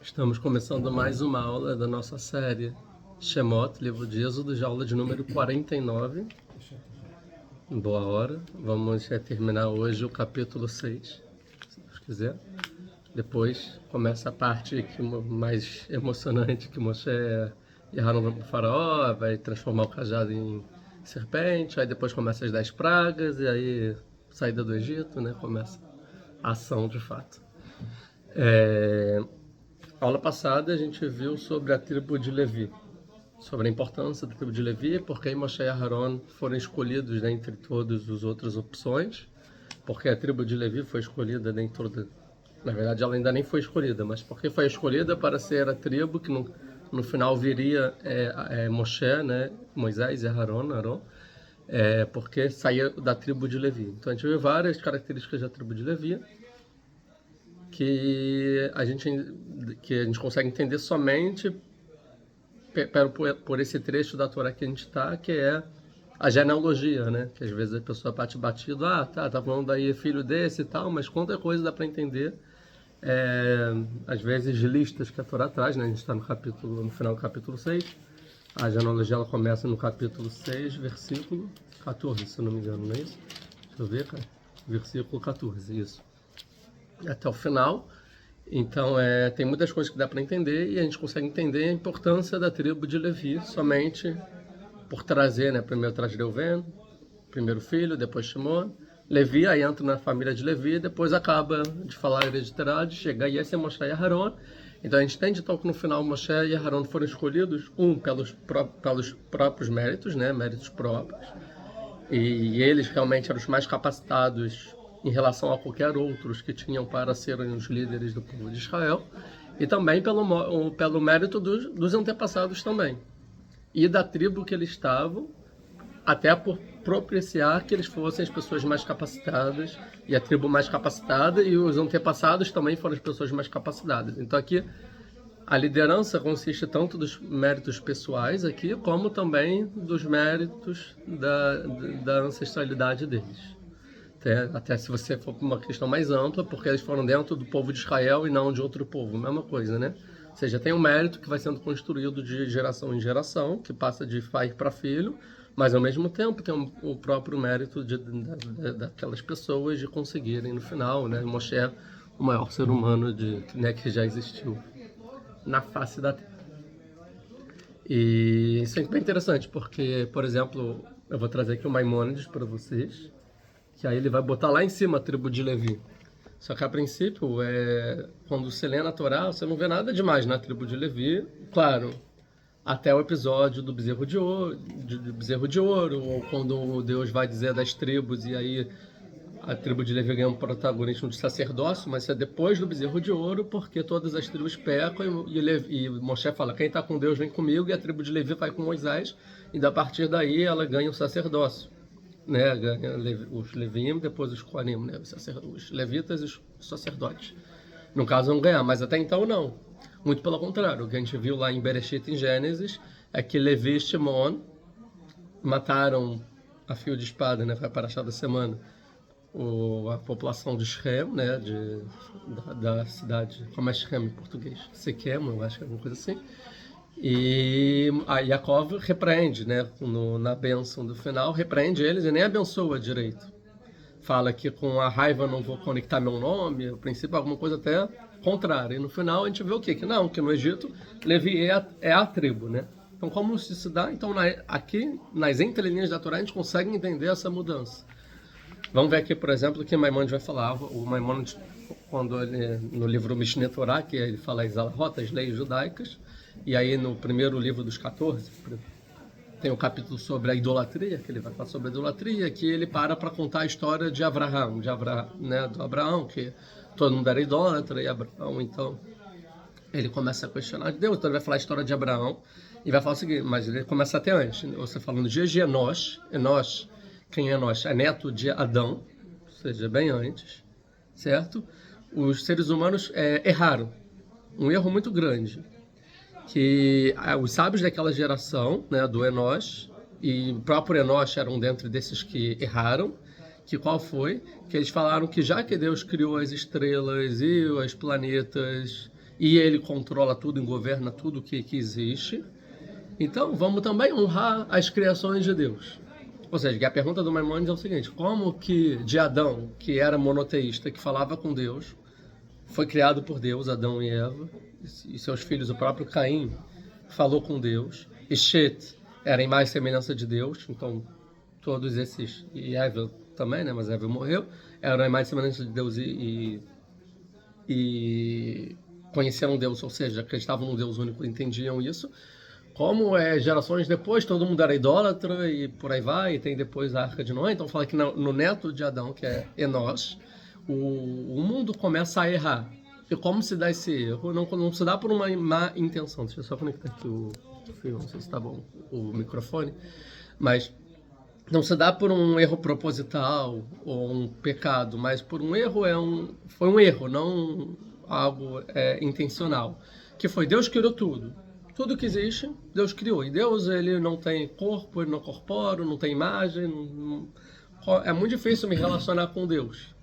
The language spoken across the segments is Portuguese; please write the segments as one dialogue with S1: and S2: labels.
S1: Estamos começando mais uma aula da nossa série Shemot, livro de Êxodo, de aula de número 49. Boa hora. Vamos terminar hoje o capítulo 6, se Deus quiser. Depois começa a parte mais emocionante, que Moshe e Haron vão para o faraó, vai transformar o cajado em serpente, aí depois começa as 10 pragas, e aí saída do Egito, né? Começa a ação de fato. Aula passada a gente viu sobre a tribo de Levi, sobre a importância da tribo de Levi, porque Moshe e Aharon foram escolhidos dentre todas as outras opções, porque a tribo de Levi foi escolhida dentro de... Na verdade, ela ainda nem foi escolhida, mas porque foi escolhida para ser a tribo que no final viria Moshe, né, Moisés e Aharon, porque saía da tribo de Levi. Então a gente viu várias características da tribo de Levi, que a gente consegue entender somente por esse trecho da Torá que a gente está, que é a genealogia, né? Que às vezes a pessoa bate batido, tá falando aí filho desse e tal, mas quanta coisa dá para entender, às vezes listas que a Torá traz, né? A gente está no final do capítulo 6, a genealogia ela começa no capítulo 6, versículo 14, se eu não me engano, não é isso? Deixa eu ver, cara. Versículo 14, isso. Até o final. Então, tem muitas coisas que dá para entender, e a gente consegue entender a importância da tribo de Levi somente por trazer, né? Primeiro traz Reuven, primeiro filho, depois Shimon, Levi, aí entra na família de Levi, depois acaba de falar a hereditariedade, chega aí a ser Moshe e Aharon. Então a gente entende então que no final Moshe e Aharon foram escolhidos, pelos próprios méritos, né? Méritos próprios, e eles realmente eram os mais capacitados em relação a qualquer outros que tinham para serem os líderes do povo de Israel, e também pelo mérito dos antepassados também, e da tribo que eles estavam, até por propiciar que eles fossem as pessoas mais capacitadas, e a tribo mais capacitada, e os antepassados também foram as pessoas mais capacitadas. Então aqui a liderança consiste tanto dos méritos pessoais aqui, como também dos méritos da ancestralidade deles. Até se você for para uma questão mais ampla, porque eles foram dentro do povo de Israel e não de outro povo, mesma coisa, né? Ou seja, tem um mérito que vai sendo construído de geração em geração, que passa de pai para filho, mas ao mesmo tempo tem o próprio mérito daquelas pessoas de conseguirem no final, né? Moshe, o maior ser humano que já existiu na face da Terra. E isso é bem interessante, porque, por exemplo, eu vou trazer aqui o Maimônides para vocês, que aí ele vai botar lá em cima a tribo de Levi. Só que a princípio, quando você lê na Torá, você não vê nada demais na tribo de Levi. Claro, até o episódio do bezerro de ouro, ou quando Deus vai dizer das tribos, e aí a tribo de Levi ganha um protagonismo de sacerdócio, mas isso é depois do bezerro de ouro, porque todas as tribos pecam, e Moshe fala, quem está com Deus vem comigo, e a tribo de Levi vai com Moisés, e a partir daí ela ganha o sacerdócio, né? Ganha os Levim, depois os Kohanim, né? Os levitas e os sacerdotes. No caso vão ganhar, mas até então não. Muito pelo contrário, o que a gente viu lá em Bereshit, em Gênesis, é que Levi e Shimon mataram a fio de espada, né? Foi a paraxá da semana, a população de Shem, né? Da cidade, como é Shem em português? Sequem, eu acho que é alguma coisa assim. E a Yaakov repreende, né? Na bênção do final, repreende eles e nem abençoa direito. Fala que com a raiva não vou conectar meu nome, a princípio alguma coisa até contrária. E no final a gente vê o quê? Que não, que no Egito Levi é a tribo, né? Então como isso se dá? Então aqui nas entrelinhas da Torá a gente consegue entender essa mudança. Vamos ver aqui, por exemplo, o que Maimônides vai falar. O Maimônides, quando no livro Mishneh Torah, que ele fala as alahot, as leis judaicas, e aí no primeiro livro dos 14, tem um capítulo sobre a idolatria, que ele vai falar sobre a idolatria, que ele para contar a história de Abraão, né, do Abraão, que todo mundo era idólatra, e Abraão, então, ele começa a questionar Deus, então ele vai falar a história de Abraão, e vai falar o seguinte, mas ele começa até antes, você falando de Enosh, quem é Enosh? É neto de Adão, ou seja, bem antes, certo? Os seres humanos erraram, um erro muito grande, que os sábios daquela geração, né, do Enosh, e o próprio Enosh eram dentro desses que erraram, que qual foi? Que eles falaram que já que Deus criou as estrelas e os planetas e ele controla tudo e governa tudo que existe. Então, vamos também honrar as criações de Deus. Ou seja, que a pergunta do Maimônides é o seguinte: como que de Adão, que era monoteísta, que falava com Deus, foi criado por Deus, Adão e Eva, e seus filhos, o próprio Caim, falou com Deus, e Shet era em mais semelhança de Deus, então todos esses, e Eva também, né, mas Eva morreu, eram em mais semelhança de Deus e conheceram Deus, ou seja, acreditavam no Deus único, entendiam isso. Como gerações depois, todo mundo era idólatra e por aí vai, e tem depois a Arca de Noé, então fala que no neto de Adão, que é Enós, o mundo começa a errar. E como se dá esse erro? Não se dá por uma má intenção. Deixa eu só conectar aqui o fio, não sei se está bom o microfone, mas não se dá por um erro proposital ou um pecado, mas por um erro foi um erro, não algo intencional. Que foi Deus criou tudo. Tudo que existe, Deus criou. E Deus, ele não tem corpo, ele não corpora, não tem imagem. É muito difícil me relacionar com Deus.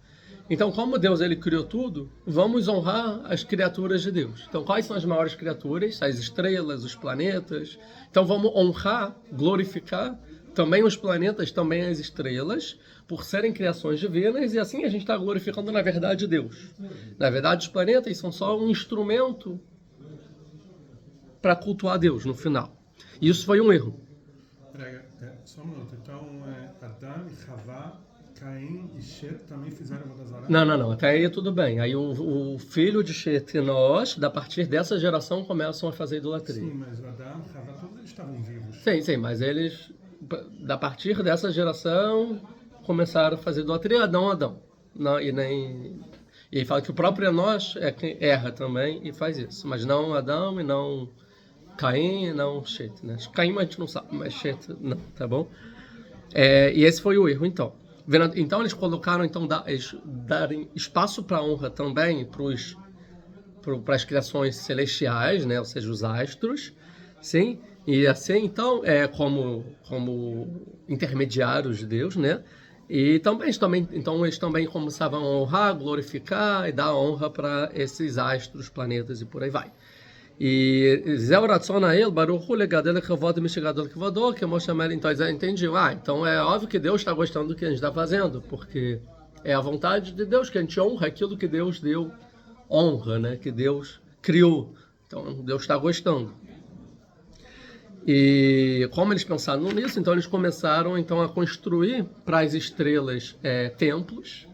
S1: Então, como Deus, ele criou tudo, vamos honrar as criaturas de Deus. Então, quais são as maiores criaturas? As estrelas, os planetas. Então, vamos honrar, glorificar também os planetas, também as estrelas, por serem criações divinas, e assim a gente está glorificando, na verdade, Deus. Na verdade, os planetas são só um instrumento para cultuar Deus no final. E isso foi um erro.
S2: Só um minuto. Então, Adão e Havá, Caim e Shet também fizeram Avodah Zará?
S1: Não. Até aí tudo bem. Aí o filho de Shet e Nós, da partir dessa geração, começam a fazer idolatria.
S2: Sim, mas Adão e Havá, todos eles estavam vivos.
S1: Sim, mas eles, da partir dessa geração, começaram a fazer idolatria. Adão. Não, e ele fala que o próprio Enós é quem erra também e faz isso. Mas não Adão e não Caim, não Shet, né? Caim a gente não sabe, mas Shet não, tá bom? E esse foi o erro, então. Então eles colocaram, eles darem espaço para honra também para as criações celestiais, né? Ou seja, os astros, sim? E assim, então, como intermediários de Deus, né? E eles também começavam a honrar, glorificar e dar honra para esses astros, planetas e por aí vai. E Zé Ratzon a ele, Baruch Hu legadel kavod mishigadol kavodor, que Moshe Amel, então eles entendiam. Então é óbvio que Deus está gostando do que a gente está fazendo, porque é a vontade de Deus que a gente honra aquilo que Deus deu honra, né? Que Deus criou. Então Deus está gostando. E como eles pensaram nisso, então eles começaram a construir para as estrelas templos,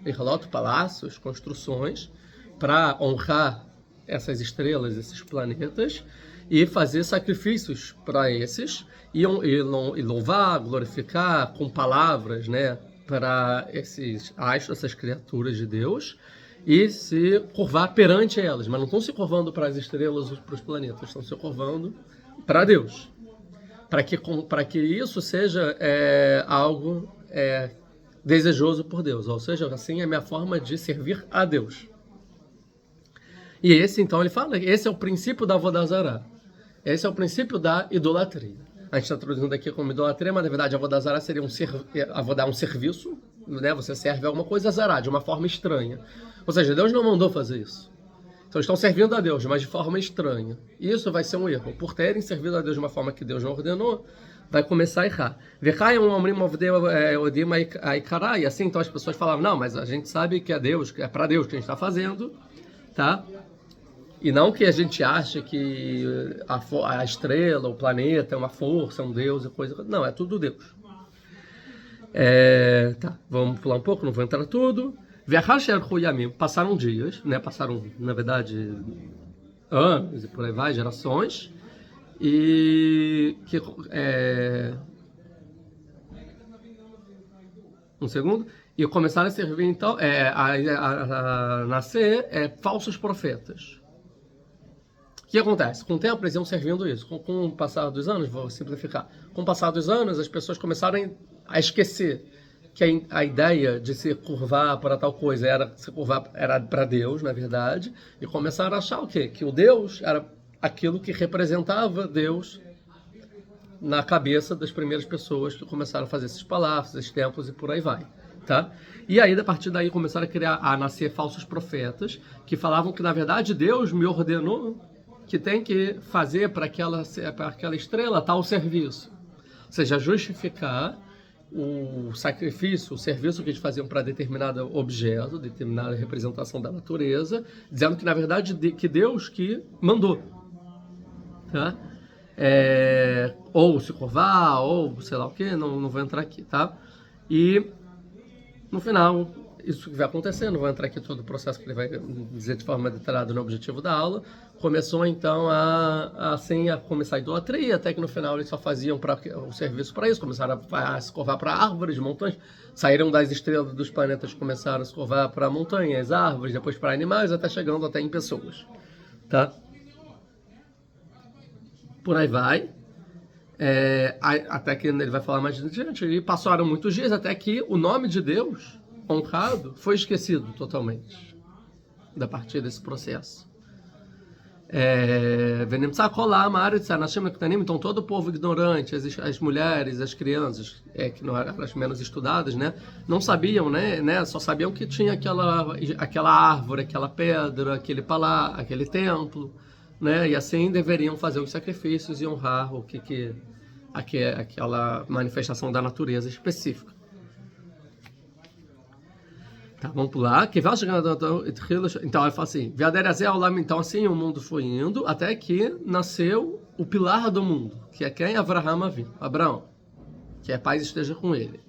S1: palácios, construções, para honrar essas estrelas, esses planetas, e fazer sacrifícios para esses, e louvar, glorificar com palavras, né, para esses astros, essas criaturas de Deus, e se curvar perante elas. Mas não estão se curvando para as estrelas ou para os planetas, estão se curvando para Deus. Para que isso seja algo desejoso por Deus, ou seja, assim é a minha forma de servir a Deus. E esse, então, ele fala, esse é o princípio da Avodah Zará. Esse é o princípio da idolatria. A gente está traduzindo aqui como idolatria, mas na verdade a Avodah Zará seria um serviço, né? Você serve alguma coisa Zará, de uma forma estranha. Ou seja, Deus não mandou fazer isso. Então estão servindo a Deus, mas de forma estranha. E isso vai ser um erro. Por terem servido a Deus de uma forma que Deus não ordenou, vai começar a errar. E assim, então as pessoas falavam, não, mas a gente sabe que é Deus, que é para Deus que a gente está fazendo, tá? E não que a gente ache que a estrela, o planeta é uma força, um Deus e coisa. Não, é tudo Deus. Tá, vamos pular um pouco, não vou entrar tudo. Passaram dias, né? Passaram, na verdade, anos e por aí vai, gerações. E um segundo. E começaram a servir, então, a nascer falsos profetas. O que acontece? Com o tempo eles iam servindo isso. Com o passar dos anos, vou simplificar. Com o passar dos anos, as pessoas começaram a esquecer que a ideia de se curvar para tal coisa era para Deus, na verdade, e começaram a achar o quê? Que o Deus era aquilo que representava Deus na cabeça das primeiras pessoas que começaram a fazer esses palácios, esses templos e por aí vai. tá? E aí, a partir daí, começaram a nascer falsos profetas que falavam que, na verdade, Deus me ordenou que tem que fazer para aquela estrela tal serviço. Ou seja, justificar o sacrifício, o serviço que eles faziam para determinado objeto, determinada representação da natureza, dizendo que, na verdade, que Deus que mandou. Tá? Ou se curvar, ou sei lá o que, não vou entrar aqui, tá? E no final, isso que vai acontecer, não vou entrar aqui todo o processo que ele vai dizer de forma detalhada no objetivo da aula. Começou então a começar a idolatria, até que no final eles só faziam o serviço para isso, começaram a se curvar para árvores, montanhas, saíram das estrelas dos planetas, começaram a se curvar para montanhas, árvores, depois para animais, até chegando até em pessoas, tá? Por aí vai, até que ele vai falar mais adiante, e passaram muitos dias até que o nome de Deus honrado foi esquecido totalmente da partir desse processo. Então todo o povo ignorante, as mulheres, as crianças, que não eram as menos estudadas, né, não sabiam, né, só sabiam que tinha aquela árvore, aquela pedra, aquele palácio, aquele templo, né, e assim deveriam fazer os sacrifícios e honrar aquela manifestação da natureza específica. Tá, vamos pular. Então ele fala assim: então assim o mundo foi indo até que nasceu o pilar do mundo, que é quem? Abraão, que a paz esteja com ele.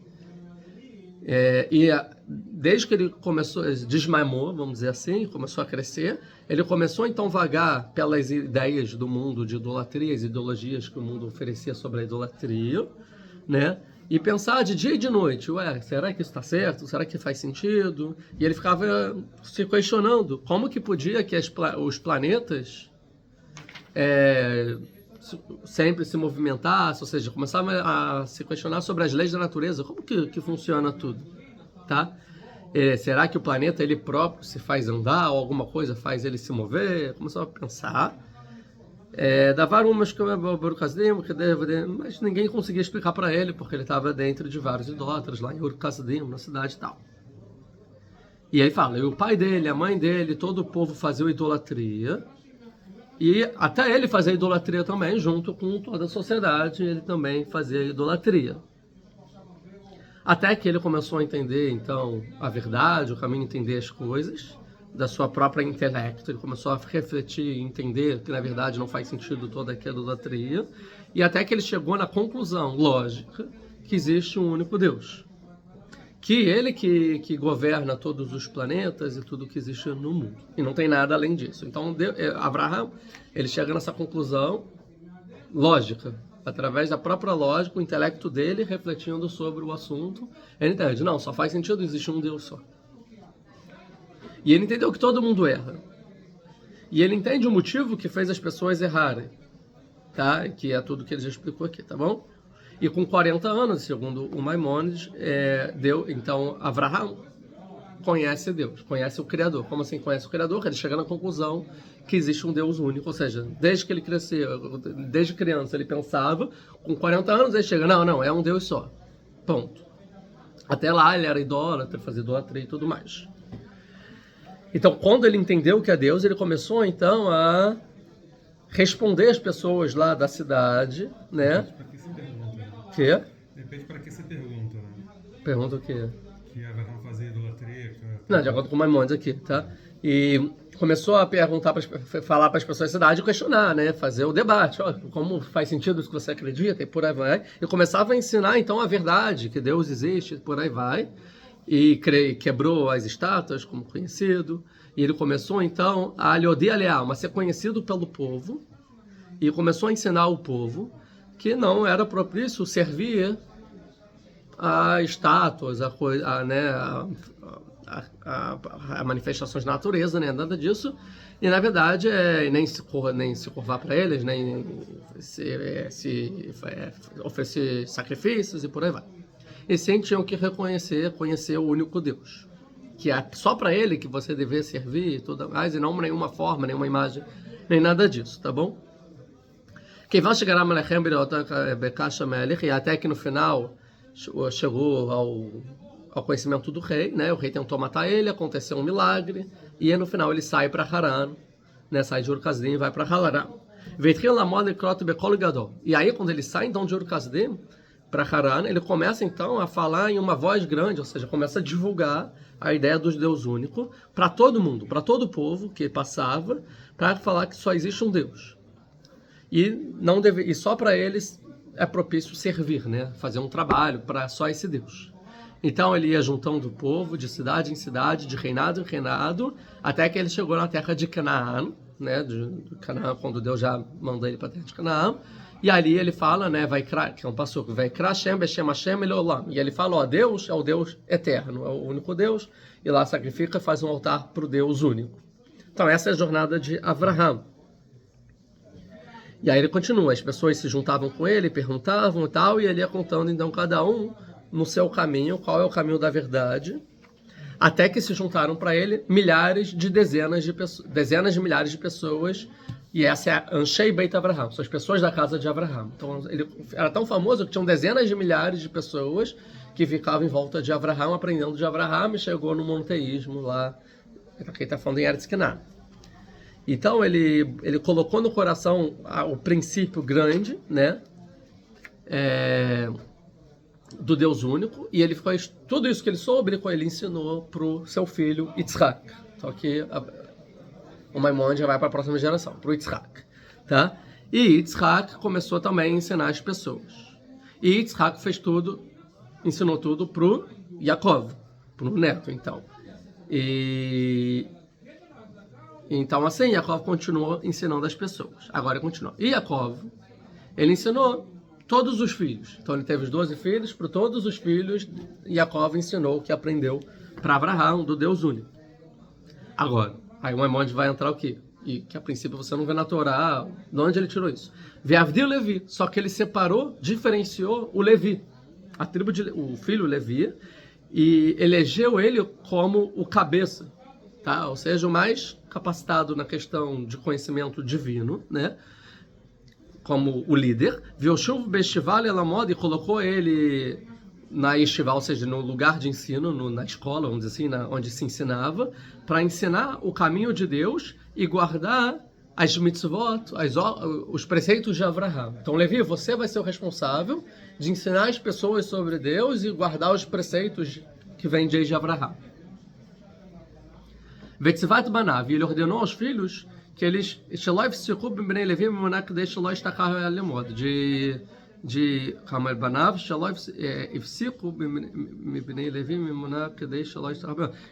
S1: Desde que ele começou, desmamou, vamos dizer assim, começou a crescer, ele começou então a vagar pelas ideias do mundo de idolatria, as ideologias que o mundo oferecia sobre a idolatria, né? E pensar de dia e de noite, será que isso está certo? Será que faz sentido? E ele ficava se questionando como que podia que os planetas sempre se movimentassem, ou seja, começava a se questionar sobre as leis da natureza, como que funciona tudo, tá? Será que o planeta ele próprio se faz andar ou alguma coisa faz ele se mover? Começou a pensar. Mas ninguém conseguia explicar para ele, porque ele estava dentro de vários idólatras lá em Ur-Kasdim, na cidade e tal. E aí fala, e o pai dele, a mãe dele, todo o povo fazia idolatria, e até ele fazia idolatria também, junto com toda a sociedade, ele também fazia idolatria. Até que ele começou a entender, então, a verdade, o caminho, entender as coisas da sua própria intelecto, ele começou a refletir e entender que na verdade não faz sentido toda aquela idolatria, e até que ele chegou na conclusão lógica que existe um único Deus, que ele que governa todos os planetas e tudo que existe no mundo, e não tem nada além disso. Então Abraão, ele chega nessa conclusão lógica, através da própria lógica, o intelecto dele refletindo sobre o assunto, ele entende, não, só faz sentido, existe um Deus só. E ele entendeu que todo mundo erra. E ele entende o motivo que fez as pessoas errarem. Tá? Que é tudo que ele já explicou aqui, tá bom? E com 40 anos, segundo o Maimônides, então Abraão conhece Deus, conhece o Criador. Como assim conhece o Criador? Ele chega na conclusão que existe um Deus único. Ou seja, desde que ele cresceu, desde criança ele pensava, com 40 anos ele chega, não, é um Deus só. Ponto. Até lá ele era idólatra, fazia idolatria e tudo mais. Então, quando ele entendeu o que é Deus, ele começou, então, a responder as pessoas lá da cidade, né?
S2: Para que se pergunta, né?
S1: Que?
S2: Depende para que se pergunta, né?
S1: Pergunta o quê?
S2: Que Abraão fazia idolatria.
S1: Não, de acordo com o Maimônides aqui, tá? E começou a perguntar, falar para as pessoas da cidade e questionar, né? Fazer o debate, como faz sentido isso que você acredita e por aí vai. E começava a ensinar, então, a verdade, que Deus existe e por aí vai. E quebrou as estátuas, como conhecido, e ele começou então a a ser conhecido pelo povo, e começou a ensinar ao povo que não era propício servir a estátuas, a manifestações da natureza, né? Nada disso, e na verdade nem se curvar para eles, nem oferecer sacrifícios e por aí vai. E sim tinham que conhecer o único Deus, que é só para ele que você deveria servir e tudo mais, e não nenhuma forma, nenhuma imagem, nem nada disso, tá bom? E até que no final chegou ao conhecimento do rei, né? O rei tentou matar ele, aconteceu um milagre, e aí, no final ele sai para Haran, né? Sai de Ur Kasdim e vai para Haran. E aí, quando ele sai então de Ur Kasdim para Haran, ele começa então a falar em uma voz grande, ou seja, começa a divulgar a ideia do Deus único para todo mundo, para todo o povo que passava, para falar que só existe um Deus. E só para eles é propício servir, né? Fazer um trabalho para só esse Deus. Então ele ia juntando o povo de cidade em cidade, de reinado em reinado, até que ele chegou na terra de Canaã, né? De Canaã, quando Deus já mandou ele para a terra de Canaã. E ali ele fala, né? Que é um passuco, vai Hashem, Beshem Hashem, Elolam. E ele fala, ó, Deus é o Deus eterno, é o único Deus. E lá sacrifica, faz um altar para o Deus único. Então essa é a jornada de Avraham. E aí ele continua, as pessoas se juntavam com ele, perguntavam e tal, e ele ia contando então cada um no seu caminho, qual é o caminho da verdade, até que se juntaram para ele dezenas de milhares de pessoas, e essa é a Anshei Beit Avraham, são as pessoas da casa de Avraham. Então ele era tão famoso que tinham dezenas de milhares de pessoas que ficavam em volta de Avraham, aprendendo de Avraham, e chegou no monoteísmo lá, quem está falando em Eretz Kenan. Então ele colocou no coração o princípio grande, né, do Deus único, e ele fez tudo isso que ele soube, ele ensinou para o seu filho Yitzhak. Então aqui o Maimon já vai para a próxima geração, para o Yitzhak, tá? E Yitzhak começou também a ensinar as pessoas. E Yitzhak ensinou tudo para o Yaakov, para o neto, então. Então assim, Yaakov continuou ensinando as pessoas. Agora ele continua. E Yaakov, ele ensinou todos os filhos. Então ele teve os 12 filhos, para todos os filhos, Yaakov ensinou o que aprendeu para Avraham, do Deus único. Agora, aí o Maimonides vai entrar o quê? E que a princípio você não vê na Torá, de onde ele tirou isso? Ve'avdi o Levi, só que ele separou, diferenciou o Levi, a tribo o filho Levi, e elegeu ele como o cabeça, tá? Ou seja, o mais capacitado na questão de conhecimento divino, né? Como o líder, Vyoshuv Beshival Elamod, e colocou ele na Yeshiva, ou seja, no lugar de ensino, na escola, vamos dizer assim, onde se ensinava, para ensinar o caminho de Deus e guardar as mitzvot, os preceitos de Avraham. Então, Levi, você vai ser o responsável de ensinar as pessoas sobre Deus e guardar os preceitos que vêm de Avraham. Vetzivat Banav, e ele ordenou aos filhos que eles de Kamal Banav,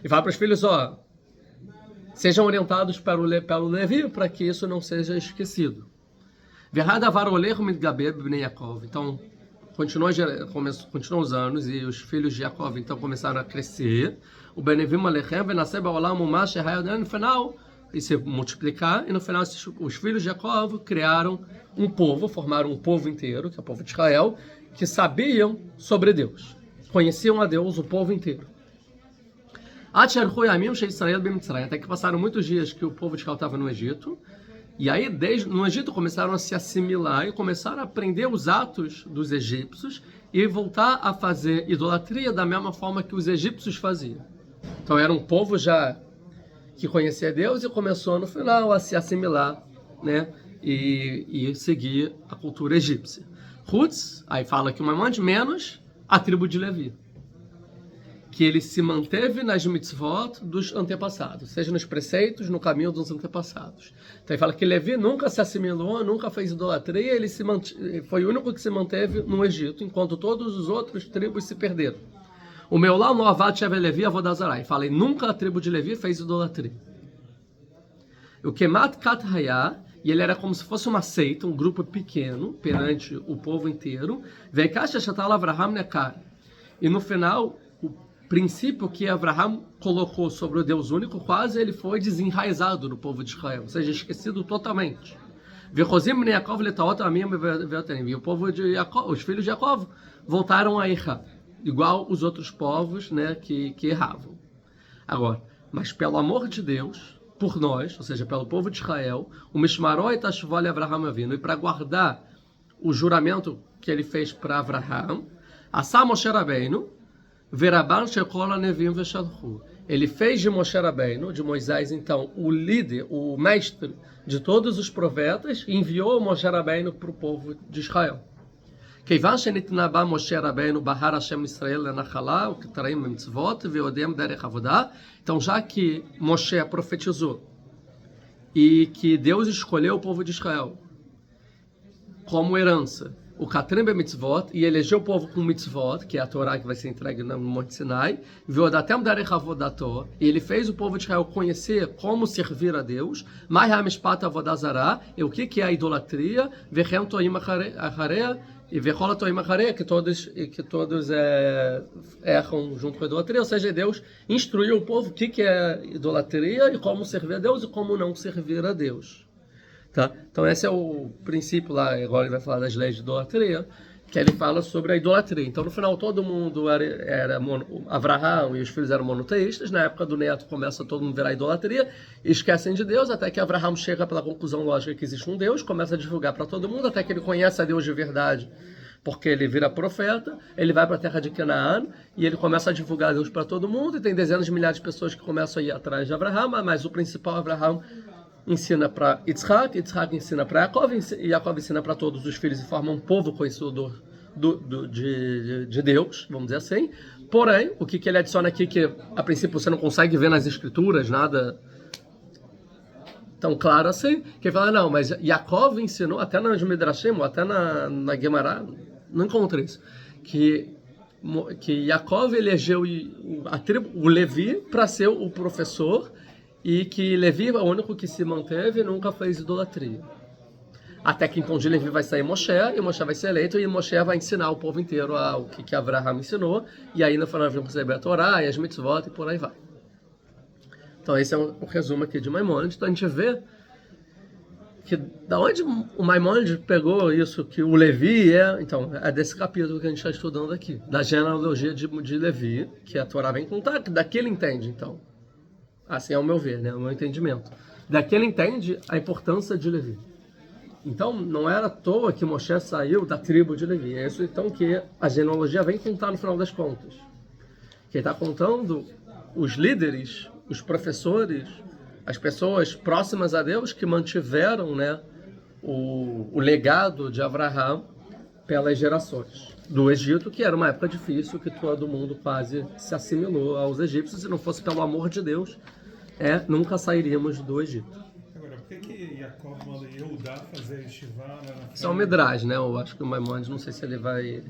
S1: e fala para os filhos, ó, sejam orientados pelo Levi, para que isso não seja esquecido. Então, continuam os anos, e os filhos de Yaakov então começaram a crescer, o Benevim Alechem, Venaseh Ba'olam Umash no final, e se multiplicar, e no final os filhos de Jacob criaram um povo, formaram um povo inteiro, que é o povo de Israel, que sabiam sobre Deus, conheciam a Deus, o povo inteiro. Até que passaram muitos dias que o povo de Israel estava no Egito, e aí no Egito começaram a se assimilar e começaram a aprender os atos dos egípcios e voltar a fazer idolatria da mesma forma que os egípcios faziam. Então era um povo já que conhecia Deus e começou no final a se assimilar, né, e seguir a cultura egípcia. Hutz, aí fala que Maimonides menos a tribo de Levi, que ele se manteve nas mitzvot dos antepassados, seja nos preceitos, no caminho dos antepassados. Então ele fala que Levi nunca se assimilou, nunca fez idolatria, ele foi o único que se manteve no Egito, enquanto todos os outros tribos se perderam. O meu lá no Avad Shevet Levi Avodazarai. Falei, nunca a tribo de Levi fez idolatria. O Kemat Kat Hayah, e ele era como se fosse uma seita, um grupo pequeno, perante o povo inteiro. Veikash Shatal Avraham Nekar. E no final, o princípio que Avraham colocou sobre o Deus único, quase ele foi desenraizado no povo de Israel, ou seja, esquecido totalmente. Vechozim Yaakov Letaot Amim Veotanim. E o povo de Yaakov, os filhos de Yaakov, voltaram a errar, igual os outros povos, né, que erravam. Agora, mas pelo amor de Deus, por nós, ou seja, pelo povo de Israel, o Mishmaroi Tashuvol Avraham Avinu, e para guardar o juramento que ele fez para Avraham, Asa Moshe Rabbeinu, Veraban Shekol Anevim Veshalchu. Ele fez de Moshe Rabbeinu, de Moisés, então, o líder, o mestre de todos os profetas, e enviou Moshe Rabbeinu para o povo de Israel. כיוון שניתנה בה משה רבנו בהר השם ישראל לנחלה וכתרים במצוות ועודם דרך עבודה. Então, já que Moshe profetizou e que Deus escolheu o povo de Israel como herança, o Katrim Mitzvot, e elegeu o povo com Mitzvot, que é a Torá que vai ser entregue no Monte Sinai, Veodatem Derech Avodato, e ele fez o povo de Israel conhecer como servir a Deus, Mai HaMishpat Avodah Zarah, e o que é a idolatria, Vechem Toim Acharei, e Vechol Toim Acharei, que todos erram junto com a idolatria, ou seja, Deus instruiu o povo o que é idolatria e como servir a Deus e como não servir a Deus. Tá? Então esse é o princípio lá, agora ele vai falar das leis de idolatria, que ele fala sobre a idolatria. Então no final todo mundo era Avraham e os filhos eram monoteístas, na época do neto começa todo mundo a virar idolatria, e esquecem de Deus, até que Avraham chega pela conclusão lógica que existe um Deus, começa a divulgar para todo mundo, até que ele conhece a Deus de verdade, porque ele vira profeta, ele vai para a terra de Canaã, e ele começa a divulgar a Deus para todo mundo, e tem dezenas de milhares de pessoas que começam a ir atrás de Avraham, mas o principal Avraham ensina para Yitzhak, Yitzhak ensina para Yaakov, e Yaakov ensina para todos os filhos e forma um povo conhecedor de Deus, vamos dizer assim. Porém, o que ele adiciona aqui, que a princípio você não consegue ver nas escrituras nada tão claro assim, que ele fala, não, mas Yaakov ensinou, até na Midrashim, ou até na Gemara, não encontra isso, que Yaakov elegeu o Levi para ser o professor, e que Levi é o único que se manteve e nunca fez idolatria. Até que então de Levi vai sair Moshe, e Moshe vai ser eleito, e Moshe vai ensinar o povo inteiro o que Avraham ensinou, e aí no final vamos receber a Torá, e as mitzvot, e por aí vai. Então esse é um resumo aqui de Maimônides. Então a gente vê que da onde o Maimônides pegou isso, que o Levi então, é desse capítulo que a gente está estudando aqui, da genealogia de Levi, que a Torá vem contar, que daqui ele entende, então. Assim é o meu ver, né? O meu entendimento. Daqui ele entende a importância de Levi. Então, não era à toa que Moshe saiu da tribo de Levi. É isso então que a genealogia vem contar no final das contas. Que está contando os líderes, os professores, as pessoas próximas a Deus que mantiveram, né, o legado de Avraham pelas gerações. Do Egito, que era uma época difícil, que todo mundo quase se assimilou aos egípcios. Se não fosse pelo amor de Deus, nunca sairíamos do Egito.
S2: Agora, por que Yaakov manda Yehudá fazer Yeshiva lá na frente?
S1: Isso é um Midrash, né? Eu acho que o Maimônides, não sei se ele vai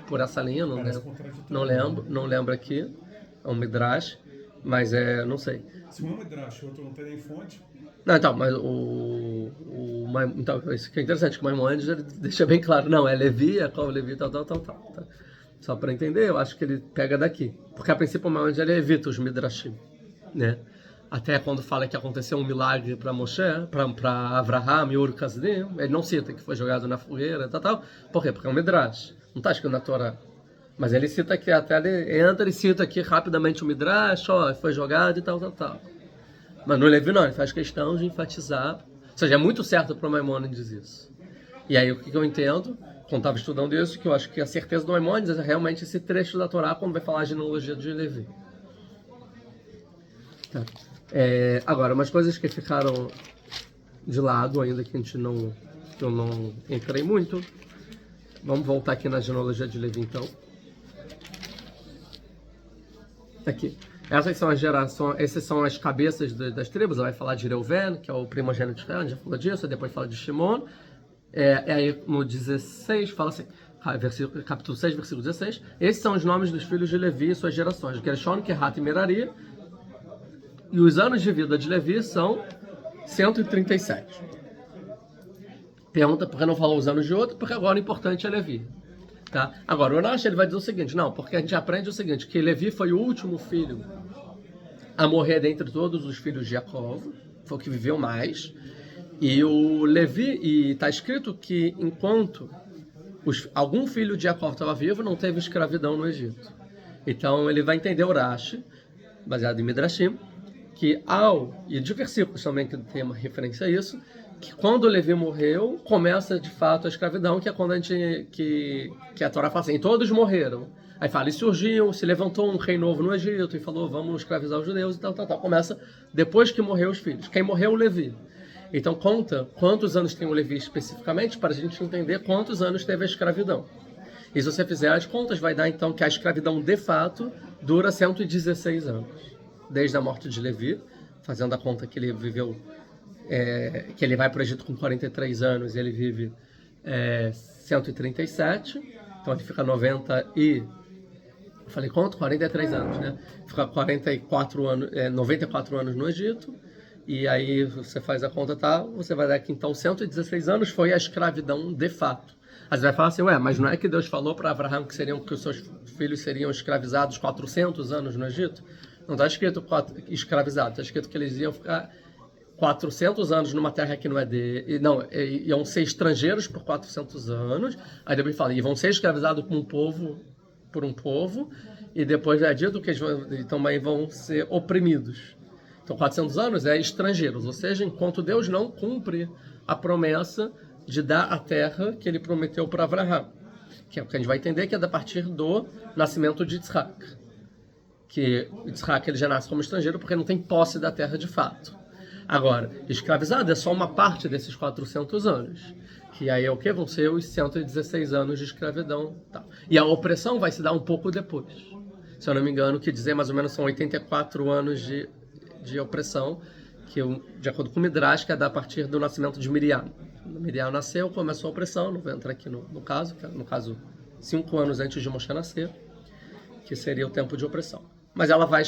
S1: por essa linha, não lembro aqui. É um Midrash, mas não sei.
S2: Se um Midrash, o outro não tem nem fonte.
S1: Não, então, mas então, isso que é interessante, que o Maimônides ele deixa bem claro, não, é Levi, Yaakov, Levi, tal. Tá? Só para entender, eu acho que ele pega daqui. Porque a princípio o Maimônides ele evita os Midrashim, né? Até quando fala que aconteceu um milagre para Moshe, para Avraham e Ur Kasdim, ele não cita que foi jogado na fogueira, tal. Por quê? Porque é um Midrash, não está escrito na Torá. Mas ele cita aqui, até ele cita aqui rapidamente o Midrash, foi jogado e tal. Mas no Levi não, ele faz questão de enfatizar, ou seja, é muito certo para o Maimônides isso. E aí o que eu entendo, quando estava estudando isso, que eu acho que a certeza do Maimônides é realmente esse trecho da Torá quando vai falar a genealogia de Levi. Tá. Agora, umas coisas que ficaram de lado ainda que que eu não entrei muito. Vamos voltar aqui na genealogia de Levi então. Aqui. Essas são as cabeças das tribos. Ela vai falar de Reuven, que é o primogênito de Israel, já falou disso, depois fala de Shimon. Aí no 16 fala assim, capítulo 6, versículo 16, esses são os nomes dos filhos de Levi e suas gerações, Gershon, Kehat e Merari. E os anos de vida de Levi são 137. Pergunta por que não falou os anos de outro, porque agora o importante é Levi. Tá? Agora, o Rashi ele vai dizer o seguinte, não, porque a gente aprende o seguinte, que Levi foi o último filho a morrer dentre todos os filhos de Jacob, foi o que viveu mais, e o Levi, e está escrito que enquanto algum filho de Jacob estava vivo, não teve escravidão no Egito. Então ele vai entender o Rashi, baseado em Midrashim, que e de versículos também que tem uma referência a isso, que quando Levi morreu, começa de fato a escravidão, que é quando que a Torá fala assim, todos morreram, Aí fala, e surgiu, se levantou um rei novo no Egito e falou, vamos escravizar os judeus e tal. Começa depois que morreu os filhos. Quem morreu, o Levi. Então conta quantos anos tem o Levi especificamente para a gente entender quantos anos teve a escravidão. E se você fizer as contas, vai dar então que a escravidão de fato dura 116 anos. Desde a morte de Levi, fazendo a conta que ele viveu, que ele vai para o Egito com 43 anos e ele vive 137. Então ele fica 90 e... Falei quanto? 43 anos, né? Fica 44 anos, 94 anos no Egito. E aí você faz a conta, tá? Você vai dar que então 116 anos foi a escravidão de fato. Aí você vai falar assim, mas não é que Deus falou para Abraão que os seus filhos seriam escravizados 400 anos no Egito? Não está escrito escravizados, está escrito que eles iam ficar 400 anos numa terra que não é dele. Não, iam ser estrangeiros por 400 anos. Aí depois fala, e vão ser escravizados por um povo, e depois é dito que eles também vão ser oprimidos. Então 400 anos é estrangeiros, ou seja, enquanto Deus não cumpre a promessa de dar a terra que ele prometeu para Abraão, que é o que a gente vai entender que é a partir do nascimento de Yitzhak, que Yitzhak ele já nasce como estrangeiro porque não tem posse da terra de fato. Agora, escravizado é só uma parte desses 400 anos, que aí é o que? Vão ser os 116 anos de escravidão. Tá. E a opressão vai se dar um pouco depois. Se eu não me engano, que dizer mais ou menos são 84 anos de opressão, que de acordo com o Midrash, que é a partir do nascimento de Miriam. Quando Miriam nasceu, começou a opressão, não vou entrar aqui no caso, que é, no caso 5 anos antes de Moshe nascer, que seria o tempo de opressão. Mas ela vai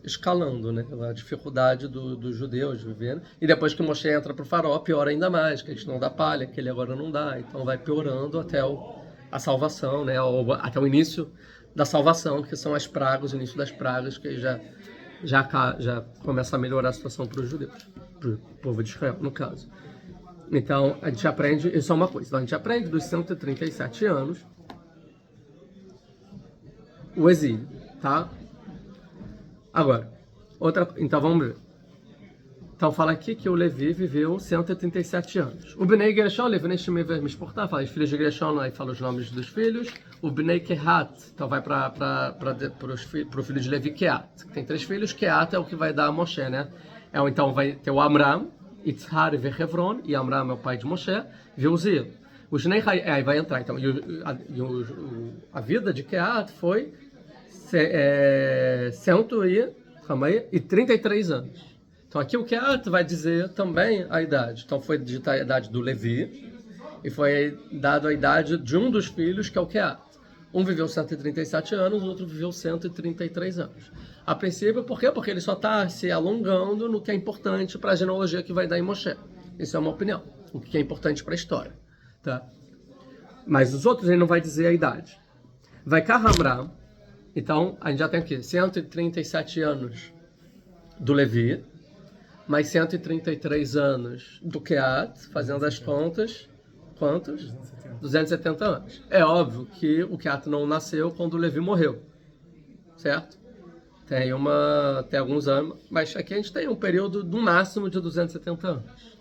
S1: escalando, né? A dificuldade dos judeus viverem. E depois que Moshe entra para o faraó, piora ainda mais, que a gente não dá palha, que ele agora não dá. Então vai piorando até a salvação, né? Até o início da salvação, que são as pragas, o início das pragas, que já começa a melhorar a situação para os judeus, para o povo de Israel, no caso. Então, a gente aprende, isso é uma coisa, então, a gente aprende dos 137 anos o exílio, tá? Agora, então vamos ver. Então fala aqui que o Levi viveu 137 anos. O Bnei Gershon, Levi Neshimei Mishportá, fala os filhos de Gershon, aí fala os nomes dos filhos. O Bnei Kehat, então vai para o filho de Levi, Kehat, que tem 3 filhos. Kehat é o que vai dar a Moshe, né? Então vai ter o Amram, Itzhar e Hevron, e Amram é o pai de Moshe, e Uziel. O Shnei aí vai entrar, então, a vida de Kehat foi 133 anos. Então aqui o Kehat vai dizer também a idade. Então foi dita a idade do Levi e foi dado a idade de um dos filhos, que é o Kehat. Um viveu 137 anos, o outro viveu 133 anos. A princípio, por quê? Porque ele só está se alongando no que é importante para a genealogia que vai dar em Moshe. Isso é uma opinião. O que é importante para a história. Tá? Mas os outros ele não vai dizer a idade. Vai Amram. Então, a gente já tem aqui 137 anos do Levi, mais 133 anos do Kehat, fazendo as contas, quantos? 270 anos. É óbvio que o Kehat não nasceu quando o Levi morreu, certo? Tem alguns anos, mas aqui a gente tem um período do máximo de 270 anos.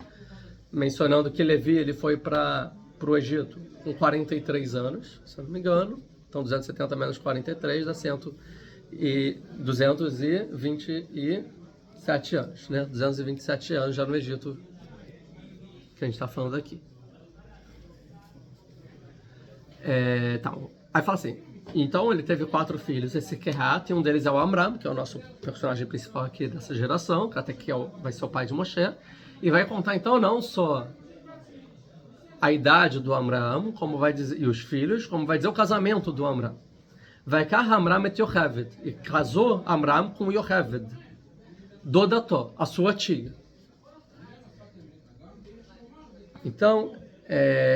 S1: Mencionando que Levi ele foi para o Egito com 43 anos, se eu não me engano. Então 270 menos 43 dá 227 anos, né? 227 anos já no Egito, que a gente está falando aqui. Aí fala assim, então ele teve 4 filhos, esse Kehat, e um deles é o Amram, que é o nosso personagem principal aqui dessa geração, que até que vai ser o pai de Moshe, e vai contar então não só a idade do Amram, como vai dizer, e os filhos, como vai dizer o casamento do Amram. Vai cá Amram et Yocheved, e casou Amram com Yocheved, Dodató, a sua tia. Então,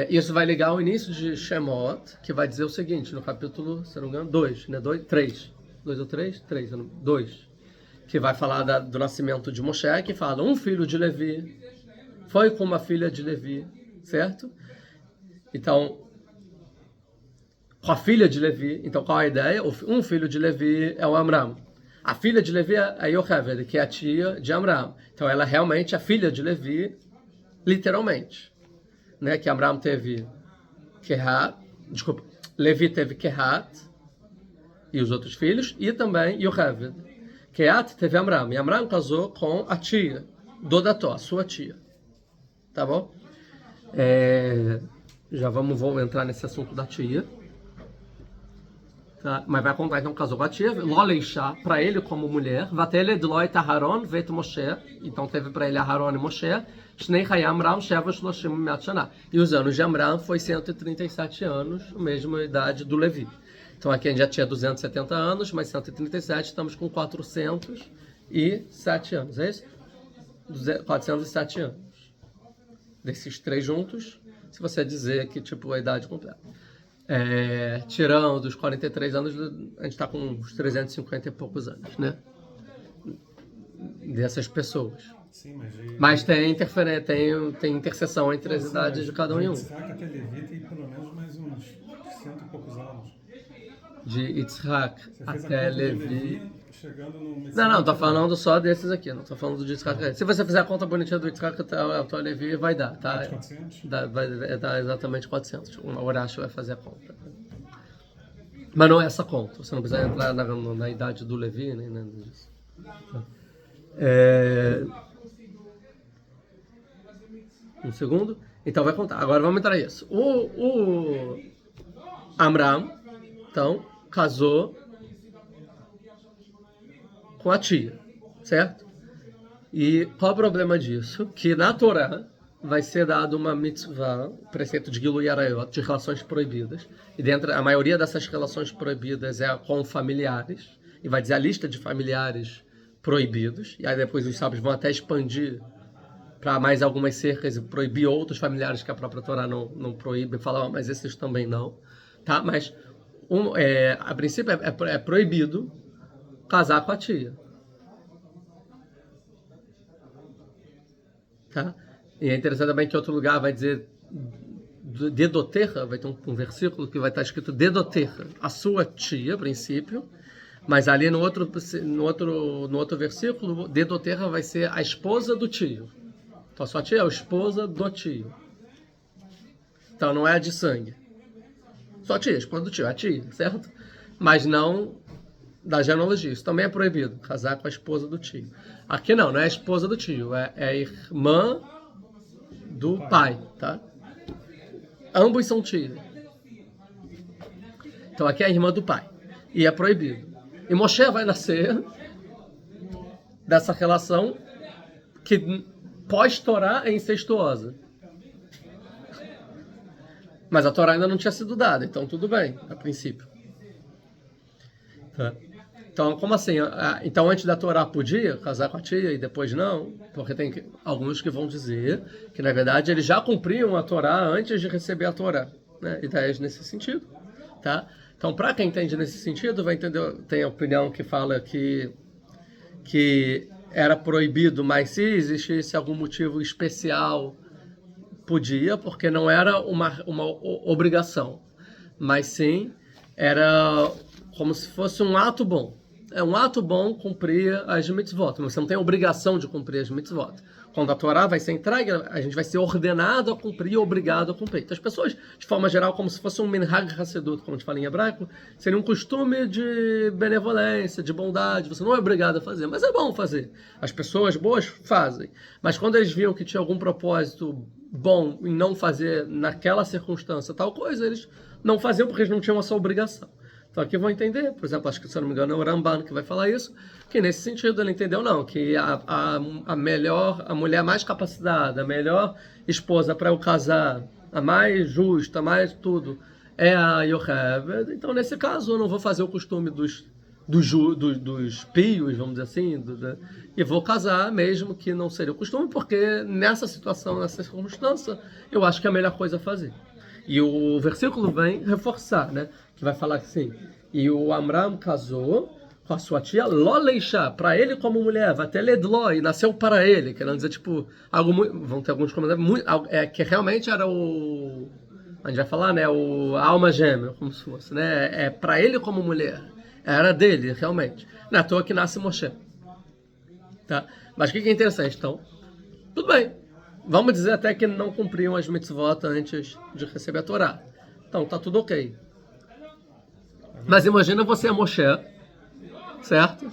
S1: isso vai ligar ao início de Shemot, que vai dizer o seguinte, no capítulo, se não me engano, 2, né? 3. 2 ou 3? 3, 2. Que vai falar do nascimento de Moshe, que fala, um filho de Levi foi com uma filha de Levi, certo? Então, com a filha de Levi, então qual a ideia? Um filho de Levi é o Amram. A filha de Levi é a Yocheved, que é a tia de Amram. Então ela é realmente a filha de Levi, literalmente. Né? Que Amram teve Kehat, Levi teve Kehat, e os outros filhos, e também Yocheved. Keat teve Amram, e Amram casou com a tia, Dodató, a sua tia. Tá bom? Já vamos entrar nesse assunto da tia. Tá? Mas vai contar, então, casou com a tia, Loleishá, para ele como mulher, Vatele Dloi Taharon, Vet Moshe, então teve para ele Aharon e Moshe, Shnei Hayam Ram, Sheva Shloshim Meat Shana. E os anos de Amram foi 137 anos, a mesma idade do Levi. Então aqui a gente já tinha 270 anos, mas 137, estamos com 407 anos, é isso? 407 anos. Desses três juntos, se você dizer que tipo a idade completa. Tirando os 43 anos, a gente está com uns 350 e poucos anos, né? Dessas pessoas.
S2: Sim,
S1: mas tem interferência, tem interseção entre as idades de cada um e um.
S2: Yitzhak até Levi tem pelo menos mais uns 100 e poucos anos.
S1: De Yitzhak até Levi.
S2: Chegando no
S1: Não, tô falando só desses aqui, não tô falando de Yitzhak. Se você fizer a conta bonitinha do Yitzhak até Levi, vai dar, tá?
S2: 400?
S1: Vai dar exatamente 400. O Horácio vai fazer a conta. Mas não é essa conta, você não precisa entrar na idade do Levi, nem nada disso. Um segundo. Então vai contar. Agora vamos entrar nisso. O Amram, então, casou com a tia, certo? E qual é o problema disso? Que na Torá vai ser dado uma mitzvah, preceito de Gilu Yarayot, de relações proibidas. E dentro, a maioria dessas relações proibidas é com familiares. E vai dizer a lista de familiares proibidos. E aí depois os sábios vão até expandir para mais algumas cercas e proibir outros familiares que a própria Torá não proíbe. Falar, mas esses também não. Tá? Mas, a princípio, é proibido casar com a tia. Tá? E é interessante também que outro lugar vai dizer Dedoterra, vai ter um versículo que vai estar escrito Dedoterra, a sua tia, a princípio, mas ali no outro versículo, Dedoterra vai ser a esposa do tio. Então a sua tia é a esposa do tio. Então não é a de sangue. Só tia, a esposa do tio, é a tia, certo? Mas não da genealogia. Isso também é proibido, casar com a esposa do tio. Aqui não é a esposa do tio, é a irmã do pai, tá? Ambos são tios. Então aqui é a irmã do pai. E é proibido. E Moshe vai nascer dessa relação que pós-Torá é incestuosa. Mas a Torá ainda não tinha sido dada, então tudo bem, a princípio. Tá? Então, como assim? Então, antes da Torá podia casar com a tia e depois não? Porque tem alguns que vão dizer que, na verdade, eles já cumpriam a Torá antes de receber a Torá. Né? Ideias nesse sentido. Tá? Então, para quem entende nesse sentido, vai entender, tem a opinião que fala que era proibido, mas se existisse algum motivo especial, podia, porque não era uma obrigação. Mas sim, era como se fosse um ato bom. É um ato bom cumprir as mitzvot, mas você não tem a obrigação de cumprir as mitzvot. Quando a Torá vai ser entregue, a gente vai ser ordenado a cumprir e obrigado a cumprir. Então as pessoas, de forma geral, como se fosse um minhag hasedut, como a gente fala em hebraico, seria um costume de benevolência, de bondade. Você não é obrigado a fazer, mas é bom fazer. As pessoas boas fazem. Mas quando eles viam que tinha algum propósito bom em não fazer naquela circunstância tal coisa, eles não faziam porque eles não tinham essa obrigação. Então aqui vão entender, por exemplo, acho que se eu não me engano é o Ramban que vai falar isso, que nesse sentido ele entendeu não, que a mulher mais capacitada, a melhor esposa para eu casar, a mais justa, a mais tudo, é a Yocheved. Então nesse caso eu não vou fazer o costume dos pios, vamos dizer assim, e vou casar mesmo que não seria o costume, porque nessa situação, nessa circunstância, eu acho que é a melhor coisa a fazer. E o versículo vem reforçar, né? Que vai falar assim, e o Amram casou com a sua tia Loleishá, para ele como mulher, Vateledló, e nasceu para ele, querendo dizer, tipo, algo muito, vão ter alguns comentários, que realmente era o, a gente vai falar, né, a alma gêmea, como se fosse, né, é para ele como mulher, era dele, realmente, não é à toa que nasce Moshe, tá? Mas o que é interessante, então, tudo bem, vamos dizer até que não cumpriam as mitzvot antes de receber a Torá, então tá tudo ok. Mas imagina você é Moshe, certo?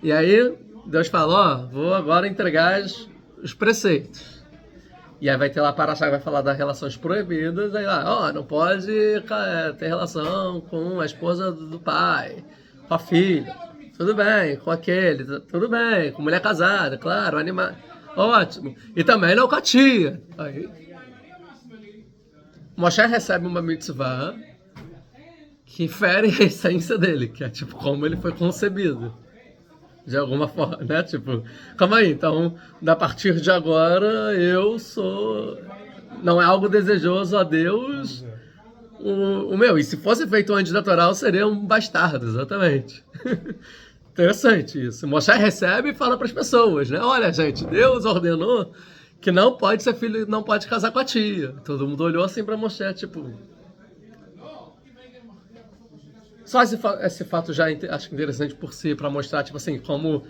S1: E aí Deus fala, ó, vou agora entregar os preceitos. E aí vai ter lá a Paraxá que vai falar das relações proibidas, aí lá, ó, não pode ter relação com a esposa do pai, com a filha, tudo bem, com aquele, tudo bem, com mulher casada, claro, animal, ótimo. E também não com a tia. Aí, Moshe recebe uma mitzvah que fere a essência dele, que é tipo como ele foi concebido. De alguma forma, né? Tipo, calma aí, então, a partir de agora, eu sou... Não é algo desejoso a Deus, o meu. E se fosse feito antes da Torá, eu seria um bastardo, exatamente. Interessante isso. Moshe recebe e fala para as pessoas, né? Olha, gente, Deus ordenou que não pode ser filho, não pode casar com a tia. Todo mundo olhou assim para Moshe, tipo... Só esse fato já acho interessante por si, para mostrar, tipo assim, como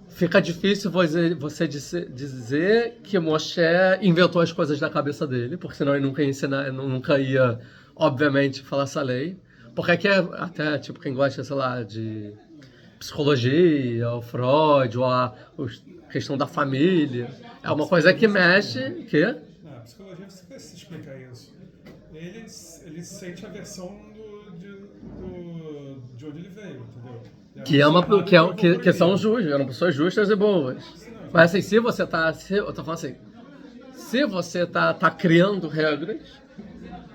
S1: fica difícil você dizer que Moshe inventou as coisas da cabeça dele, porque senão ele nunca ia ensinar, nunca ia, obviamente, falar essa lei. Porque aqui é até, tipo, quem gosta, sei lá, de psicologia, ou Freud, ou a questão da família, é uma coisa que mexe, que...
S2: A psicologia, você precisa explicar isso. Ele sente a versão de onde ele veio, entendeu?
S1: Que são justas, eram pessoas justas e boas. Mas assim, se você tá... eu tô falando assim, se você tá criando regras,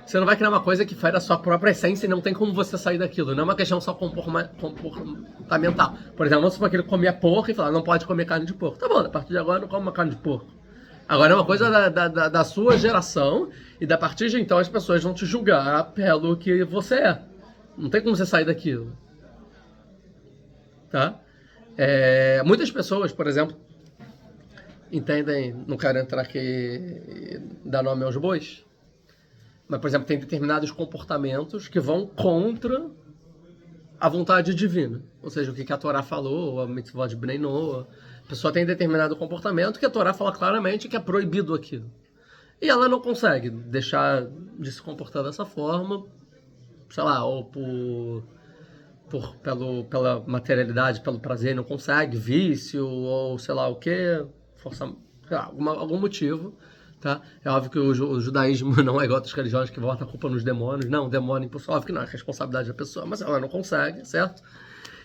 S1: você não vai criar uma coisa que fere a sua própria essência e não tem como você sair daquilo. Não é uma questão só comportamental. Por exemplo, vamos supor que ele comia porco e falar, não pode comer carne de porco. Tá bom, a partir de agora não come uma carne de porco. Agora é uma coisa da sua geração e da partir de então as pessoas vão te julgar pelo que você é. Não tem como você sair daquilo. Tá? Muitas pessoas, por exemplo, entendem, não quero entrar aqui e dar nome aos bois, mas, por exemplo, tem determinados comportamentos que vão contra a vontade divina. Ou seja, o que a Torá falou, a mitzvah de Bnei Noah. A pessoa tem determinado comportamento que a Torá fala claramente que é proibido aquilo. E ela não consegue deixar de se comportar dessa forma, sei lá, ou pela materialidade, pelo prazer, não consegue, vício, ou sei lá o que, algum motivo. Tá? É óbvio que o judaísmo não é igual a outras religiões que botam a culpa nos demônios. Não, o demônio, óbvio que não é responsabilidade da pessoa, mas ela não consegue, certo?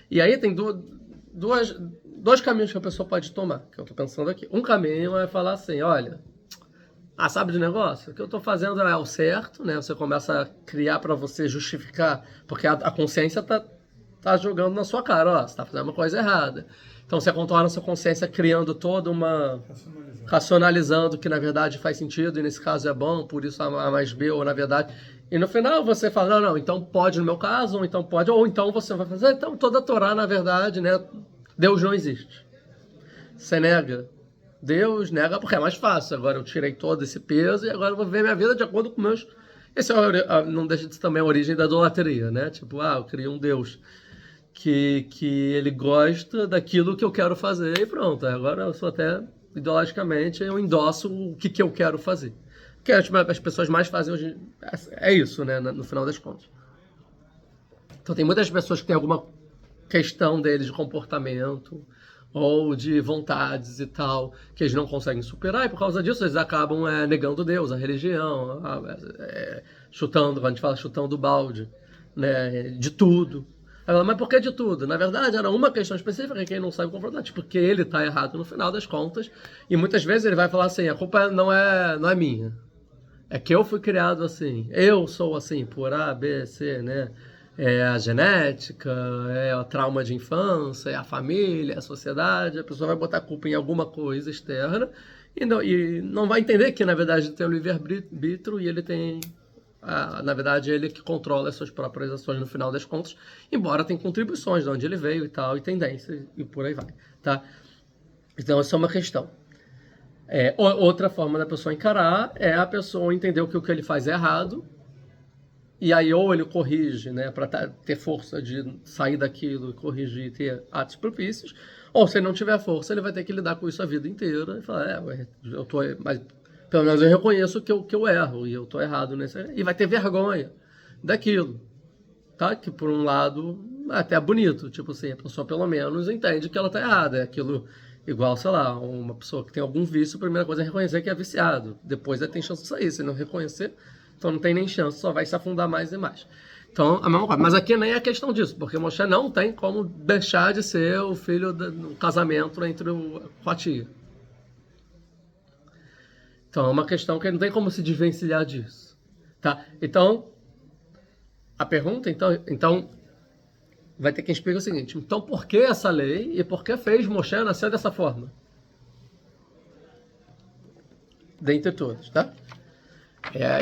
S1: E aí tem dois caminhos que a pessoa pode tomar, que eu estou pensando aqui. Um caminho é falar assim, olha, sabe de negócio? O que eu estou fazendo é o certo, né? Você começa a criar para você justificar, porque a consciência tá jogando na sua cara, ó, você está fazendo uma coisa errada. Então você contorna a sua consciência criando toda uma... racionalizando que na verdade faz sentido e nesse caso é bom, por isso A mais B, ou na verdade... E no final você fala, não, então pode no meu caso, ou então pode, ou então você vai fazer, então toda a Torá na verdade, né, Deus não existe. Você nega. Deus nega porque é mais fácil, agora eu tirei todo esse peso e agora eu vou viver minha vida de acordo com meus... Esse não deixa de ser também a origem da idolatria, né, tipo, eu criei um Deus que ele gosta daquilo que eu quero fazer e pronto, agora eu sou até... ideologicamente, eu endosso o que eu quero fazer. O que as pessoas mais fazem hoje é isso, né, no final das contas. Então tem muitas pessoas que têm alguma questão deles de comportamento ou de vontades e tal, que eles não conseguem superar, e por causa disso eles acabam negando Deus, a religião, chutando, quando a gente fala chutando o balde, né, de tudo. Mas por que de tudo? Na verdade, era uma questão específica que ele não sabe confrontar, tipo, porque ele está errado no final das contas, e muitas vezes ele vai falar assim, a culpa não é minha, é que eu fui criado assim, eu sou assim, por A, B, C, né? É a genética, é o trauma de infância, é a família, é a sociedade, a pessoa vai botar a culpa em alguma coisa externa, e não vai entender que, na verdade, ele tem o livre-arbítrio e ele tem... na verdade, ele que controla as suas próprias ações no final das contas, embora tenha contribuições de onde ele veio e tal, e tendências, e por aí vai, tá? Então, essa é uma questão. Outra forma da pessoa encarar é a pessoa entender que o que ele faz é errado, e aí ou ele corrige, né, para ter força de sair daquilo, corrigir e ter atos propícios, ou se ele não tiver força, ele vai ter que lidar com isso a vida inteira, e falar, eu tô... mas pelo menos eu reconheço que eu erro e eu estou errado nesse... E vai ter vergonha daquilo. tá? Que por um lado é até bonito, tipo assim, a pessoa pelo menos entende que ela tá errada, é aquilo igual, sei lá, uma pessoa que tem algum vício, a primeira coisa é reconhecer que é viciado, depois tem chance de sair, se não reconhecer, então não tem nem chance, só vai se afundar mais e mais. Então, a mesma coisa. Mas aqui nem é questão disso, porque Moshe não tem como deixar de ser o filho do casamento entre com a tia. Então, é uma questão que não tem como se desvencilhar disso. Tá? Então, a pergunta, então vai ter quem explica o seguinte: então, por que essa lei e por que fez Moshe nascer dessa forma? Dentre todos, tá?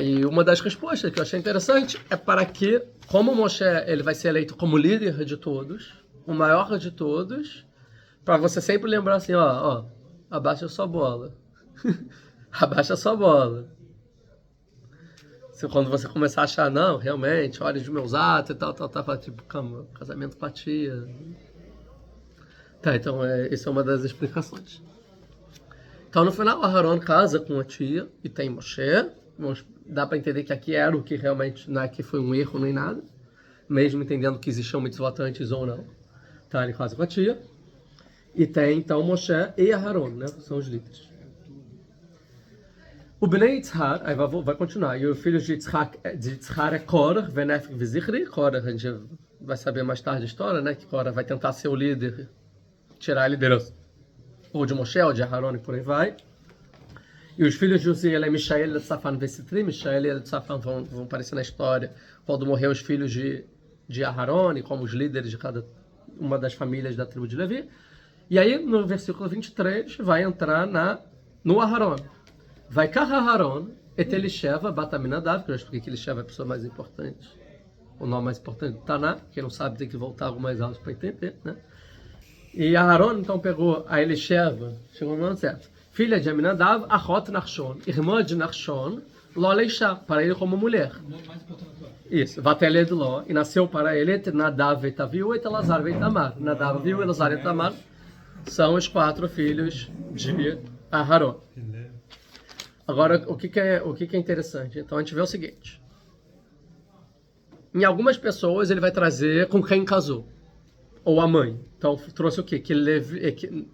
S1: E uma das respostas que eu achei interessante é para que, como Moshe ele vai ser eleito como líder de todos, o maior de todos, para você sempre lembrar assim, ó, abaixa a sua bola. Abaixa a sua bola. Quando você começar a achar, não, realmente, olha os meus atos e tal, tipo, calma, casamento com a tia. Tá, então isso é uma das explicações. Então no final, Aharon casa com a tia e tem Moshe. Dá para entender que aqui era o que realmente não é que foi um erro nem nada, mesmo entendendo que existiam mitzvot antes ou não. Tá, ele casa com a tia. E tem então Moshe e Aharon, né? São os líderes. O Bnei Yitzhar, aí vai continuar, e os filhos de Yitzhar é Korah, Venefik e Zichri. Korah, a gente vai saber mais tarde a história, né? Que Korah vai tentar ser o líder, tirar a liderança ou de Moshe, ou de Aharon e por aí vai. E os filhos de Uziel é Mishael, Eltzafan e Vesitri. Mishael e Eltzafan vão aparecer na história quando morreu os filhos de Aharon, como os líderes de cada uma das famílias da tribo de Levi. E aí, no versículo 23, vai entrar no Aharon. Vai Kar Aharon, et Elisheva, Bataminadav, que eu já expliquei que Elisheva é a pessoa mais importante, o nome mais importante do Taná. Quem não sabe tem que voltar algumas aulas para entender, né? E Aharon, então, pegou a Elisheva, chegou no nome certo, filha de Aminadav, Achot Nachshon, irmã de Nachshon, Lo Leishá, para ele como mulher. Isso, Vateled Lo, e nasceu para ele Nadav e Taviu e Elazar e Tamar. Nadav, Avihu, Elazar e Tamar são os 4 filhos de Aharon. Agora, o que é interessante? Então, a gente vê o seguinte. Em algumas pessoas, ele vai trazer com quem casou. Ou a mãe. Então, trouxe o quê?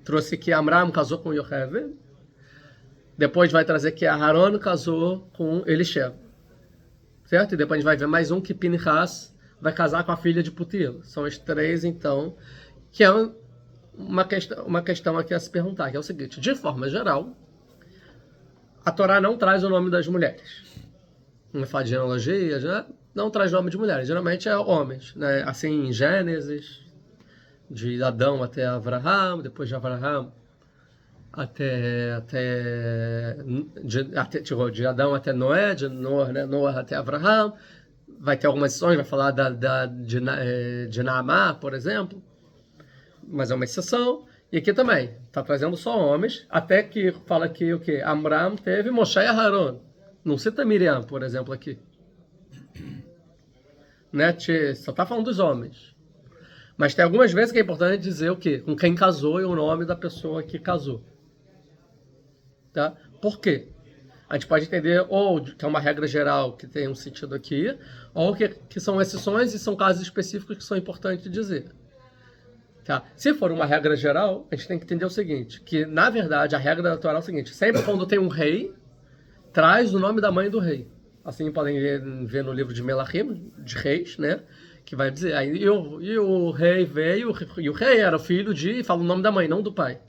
S1: Trouxe que Amram casou com Yocheved. Depois vai trazer que Aharon casou com Elisheva. Certo? E depois a gente vai ver mais um que Pinchas vai casar com a filha de Putiel. São os 3, então, que é uma questão aqui a se perguntar, que é o seguinte. De forma geral, a Torá não traz o nome das mulheres. Não faz genealogia, já não traz nome de mulheres. Geralmente é homens, né? Assim, em Gênesis, de Adão até Avraham, depois de Avraham de Adão até Noé, de Noé até Avraham. Vai ter algumas exceções, vai falar de Naamá, por exemplo, mas é uma exceção. E aqui também, está trazendo só homens, até que fala que o que? Amram teve Moshe e Aharon. Não cita Miriam, por exemplo, aqui. Né? Só está falando dos homens. Mas tem algumas vezes que é importante dizer o quê? Com quem casou e o nome da pessoa que casou. Tá? Por quê? A gente pode entender ou que é uma regra geral que tem um sentido aqui, ou que são exceções e são casos específicos que são importantes de dizer. Tá? Se for uma regra geral, a gente tem que entender o seguinte, que na verdade a regra da Torá é o seguinte, sempre quando tem um rei, traz o nome da mãe do rei. Assim podem ver no livro de Melachim, de reis, né? Que vai dizer, e o rei veio, e o rei era filho de, fala o nome da mãe, não do pai.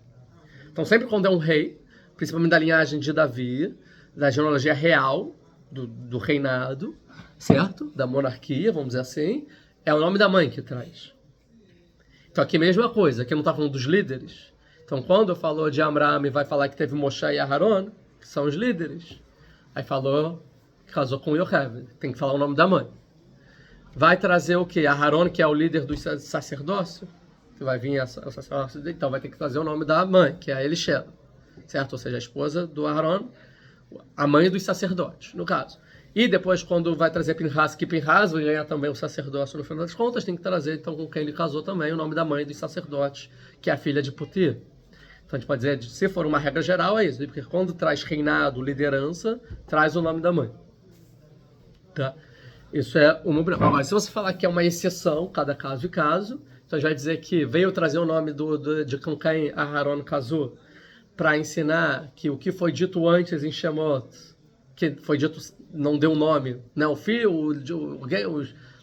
S1: Então sempre quando é um rei, principalmente da linhagem de Davi, da genealogia real, do reinado, certo? Da monarquia, vamos dizer assim, é o nome da mãe que traz. Então aqui mesma coisa, aqui não está falando dos líderes. Então quando falou de Amram, vai falar que teve Moshe e Aharon, que são os líderes. Aí falou que casou com Yocheved, tem que falar o nome da mãe. Vai trazer o que? Aharon, que é o líder do sacerdócio, que vai vir o sacerdócio, então vai ter que trazer o nome da mãe, que é a Elisheva, certo? Ou seja, a esposa do Aharon, a mãe dos sacerdotes, no caso. E depois, quando vai trazer Pinchas, que Pinchas vai ganhar também o sacerdócio no final das contas, tem que trazer, então, com quem ele casou também, o nome da mãe dos sacerdotes, que é a filha de Putir. Então, a gente pode dizer, se for uma regra geral, é isso. Porque quando traz reinado, liderança, traz o nome da mãe. Tá? Isso é uma obrigação. Agora, se você falar que é uma exceção, cada caso e caso, então já vai dizer que veio trazer o nome de com quem Aharon casou para ensinar que o que foi dito antes em Shemot, que foi dito, não deu nome, né? O filho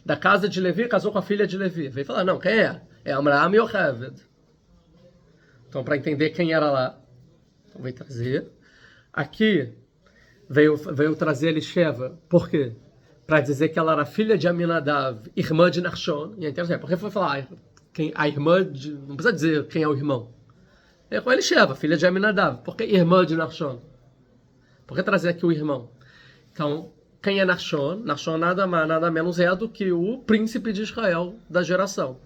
S1: da casa de Levi casou com a filha de Levi. Veio falar, não, quem é? É Amram e Yocheved. Então, para entender quem era lá, então veio trazer. Aqui veio trazer Elisheva. Por quê? Para dizer que ela era filha de Aminadav, irmã de Nachshon. E é interessante, porque foi falar a irmã de... Não precisa dizer quem é o irmão. É com Elisheva, filha de Aminadav. Por que irmã de Nachshon? Por que trazer aqui o irmão? Então, quem é Nachshon? Nachshon nada menos é do que o príncipe de Israel da geração.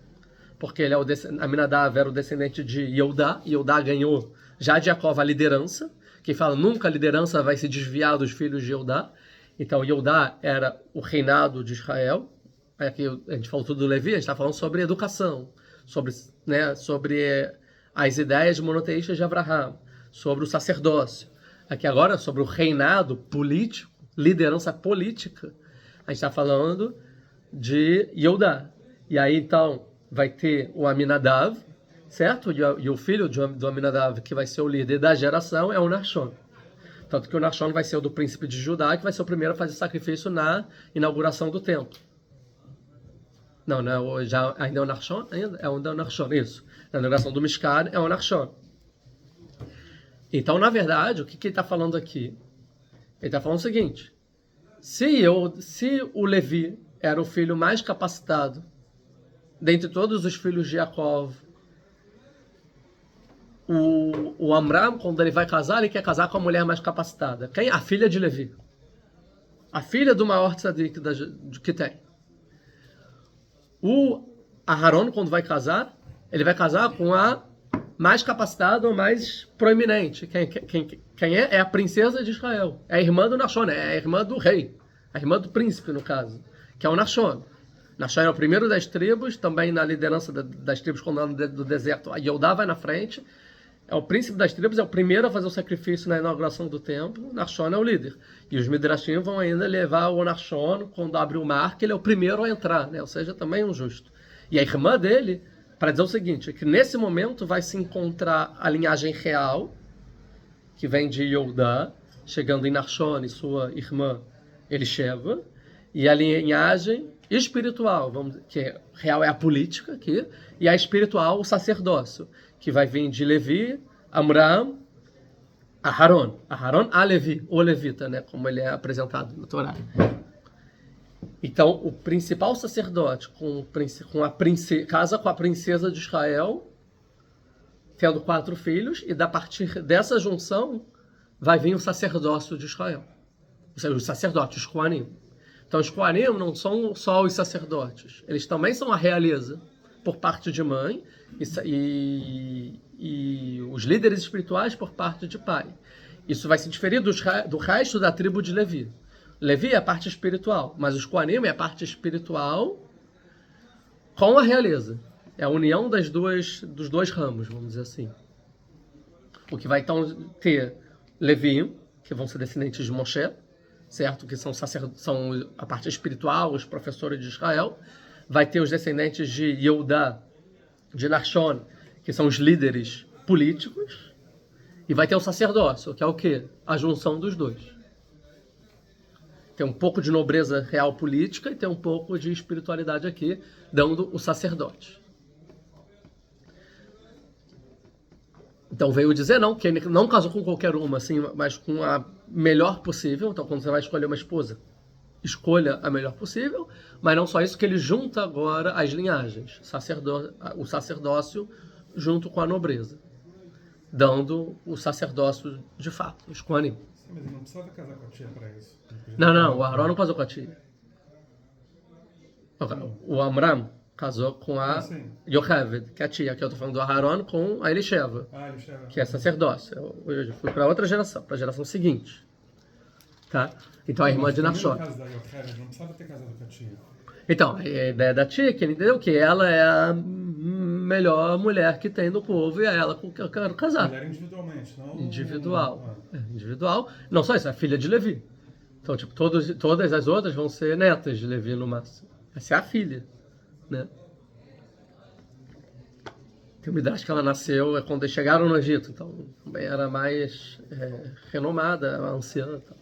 S1: Porque ele é Aminadav era o descendente de Yehudá. Yehudá ganhou já de Jacó a liderança. Quem fala nunca a liderança vai se desviar dos filhos de Yehudá. Então, Yehudá era o reinado de Israel. Aqui a gente falou tudo do Levi, a gente está falando sobre educação, sobre as ideias monoteístas de Abraham, sobre o sacerdócio. Aqui agora, sobre o reinado político, liderança política, a gente está falando de Yehudá. E aí, então, vai ter o Aminadav, certo? E o filho do Aminadav, que vai ser o líder da geração, é o Nachshon. Tanto que o Nachshon vai ser o do príncipe de Judá, que vai ser o primeiro a fazer sacrifício na inauguração do templo. Não, ainda é o Nachshon? Ainda é o Nachshon, isso. Na inauguração do Mishkan é o Nachshon. Então, na verdade, o que ele está falando aqui? Ele está falando o seguinte: se o Levi era o filho mais capacitado, dentre todos os filhos de Jacob, o Amram, quando ele vai casar, ele quer casar com a mulher mais capacitada. Quem? A filha de Levi. A filha do maior tzadik que tem. O Aharon, quando vai casar, ele vai casar com a mais capacitada ou mais proeminente. Quem é? É a princesa de Israel. É a irmã do Nachshon, é a irmã do rei. A irmã do príncipe, no caso. Que é o Nachshon. Nachshon é o primeiro das tribos, também na liderança das tribos quando do deserto. A Yehudá vai na frente. É o príncipe das tribos, é o primeiro a fazer o sacrifício na inauguração do templo. Nachshon é o líder. E os Midrashim vão ainda levar o Nachshon, quando abre o mar, que ele é o primeiro a entrar, né? Ou seja, também um justo. E a irmã dele, para dizer o seguinte, que nesse momento vai se encontrar a linhagem real, que vem de Yehudá, chegando em Nachshon e sua irmã Elisheva, e a linhagem espiritual, que real é a política aqui, e a espiritual, o sacerdócio, que vai vir de Levi, Amram, Aharon a Levi, o levita, né, como ele é apresentado no Torá. Então, o principal sacerdote casa com a princesa de Israel, tendo 4 filhos, e a partir dessa junção vai vir o sacerdócio de Israel. Ou seja, os sacerdotes, os Kohanim. Então, os Kohanim não são só os sacerdotes, eles também são a realeza, por parte de mãe, e os líderes espirituais por parte de pai. Isso vai se diferir do resto da tribo de Levi. Levi é a parte espiritual, mas os Kohanim é a parte espiritual com a realeza. É a união dos dois ramos, vamos dizer assim. O que vai então ter Levi, que vão ser descendentes de Moshe, certo? Que são a parte espiritual, os professores de Israel. Vai ter os descendentes de Yehudá, de Nachshon, que são os líderes políticos. E vai ter o sacerdócio, que é o quê? A junção dos dois. Tem um pouco de nobreza real política e tem um pouco de espiritualidade aqui, dando o sacerdote. Então veio dizer que ele não casou com qualquer uma, assim, mas com a melhor possível. Então quando você vai escolher uma esposa, escolha a melhor possível, mas não só isso, que ele junta agora as linhagens, o sacerdócio junto com a nobreza, dando o sacerdócio de fato, os Kohanim.
S2: Mas ele não precisava casar com a tia para isso.
S1: Não, o Aharon não casou com a tia. O Amram casou com a Yocheved, que é a tia, que eu estou falando do Aharon, com a Elisheva, que é sacerdócio. Eu fui para outra geração, para a geração seguinte. Tá? Então a irmã de Nachshon.
S2: Não precisava ter casado com a tia.
S1: Então, a ideia da tia, que ele entendeu que ela é a melhor mulher que tem no povo e é ela com que eu quero casar.
S2: Mulher individualmente, não...
S1: Individual. Individual. Não só isso, é filha de Levi. Então, tipo, todas as outras vão ser netas de Levi no máximo. Essa é a filha, né? Tem uma idade que ela nasceu quando eles chegaram no Egito, então também era mais renomada, anciã. Então.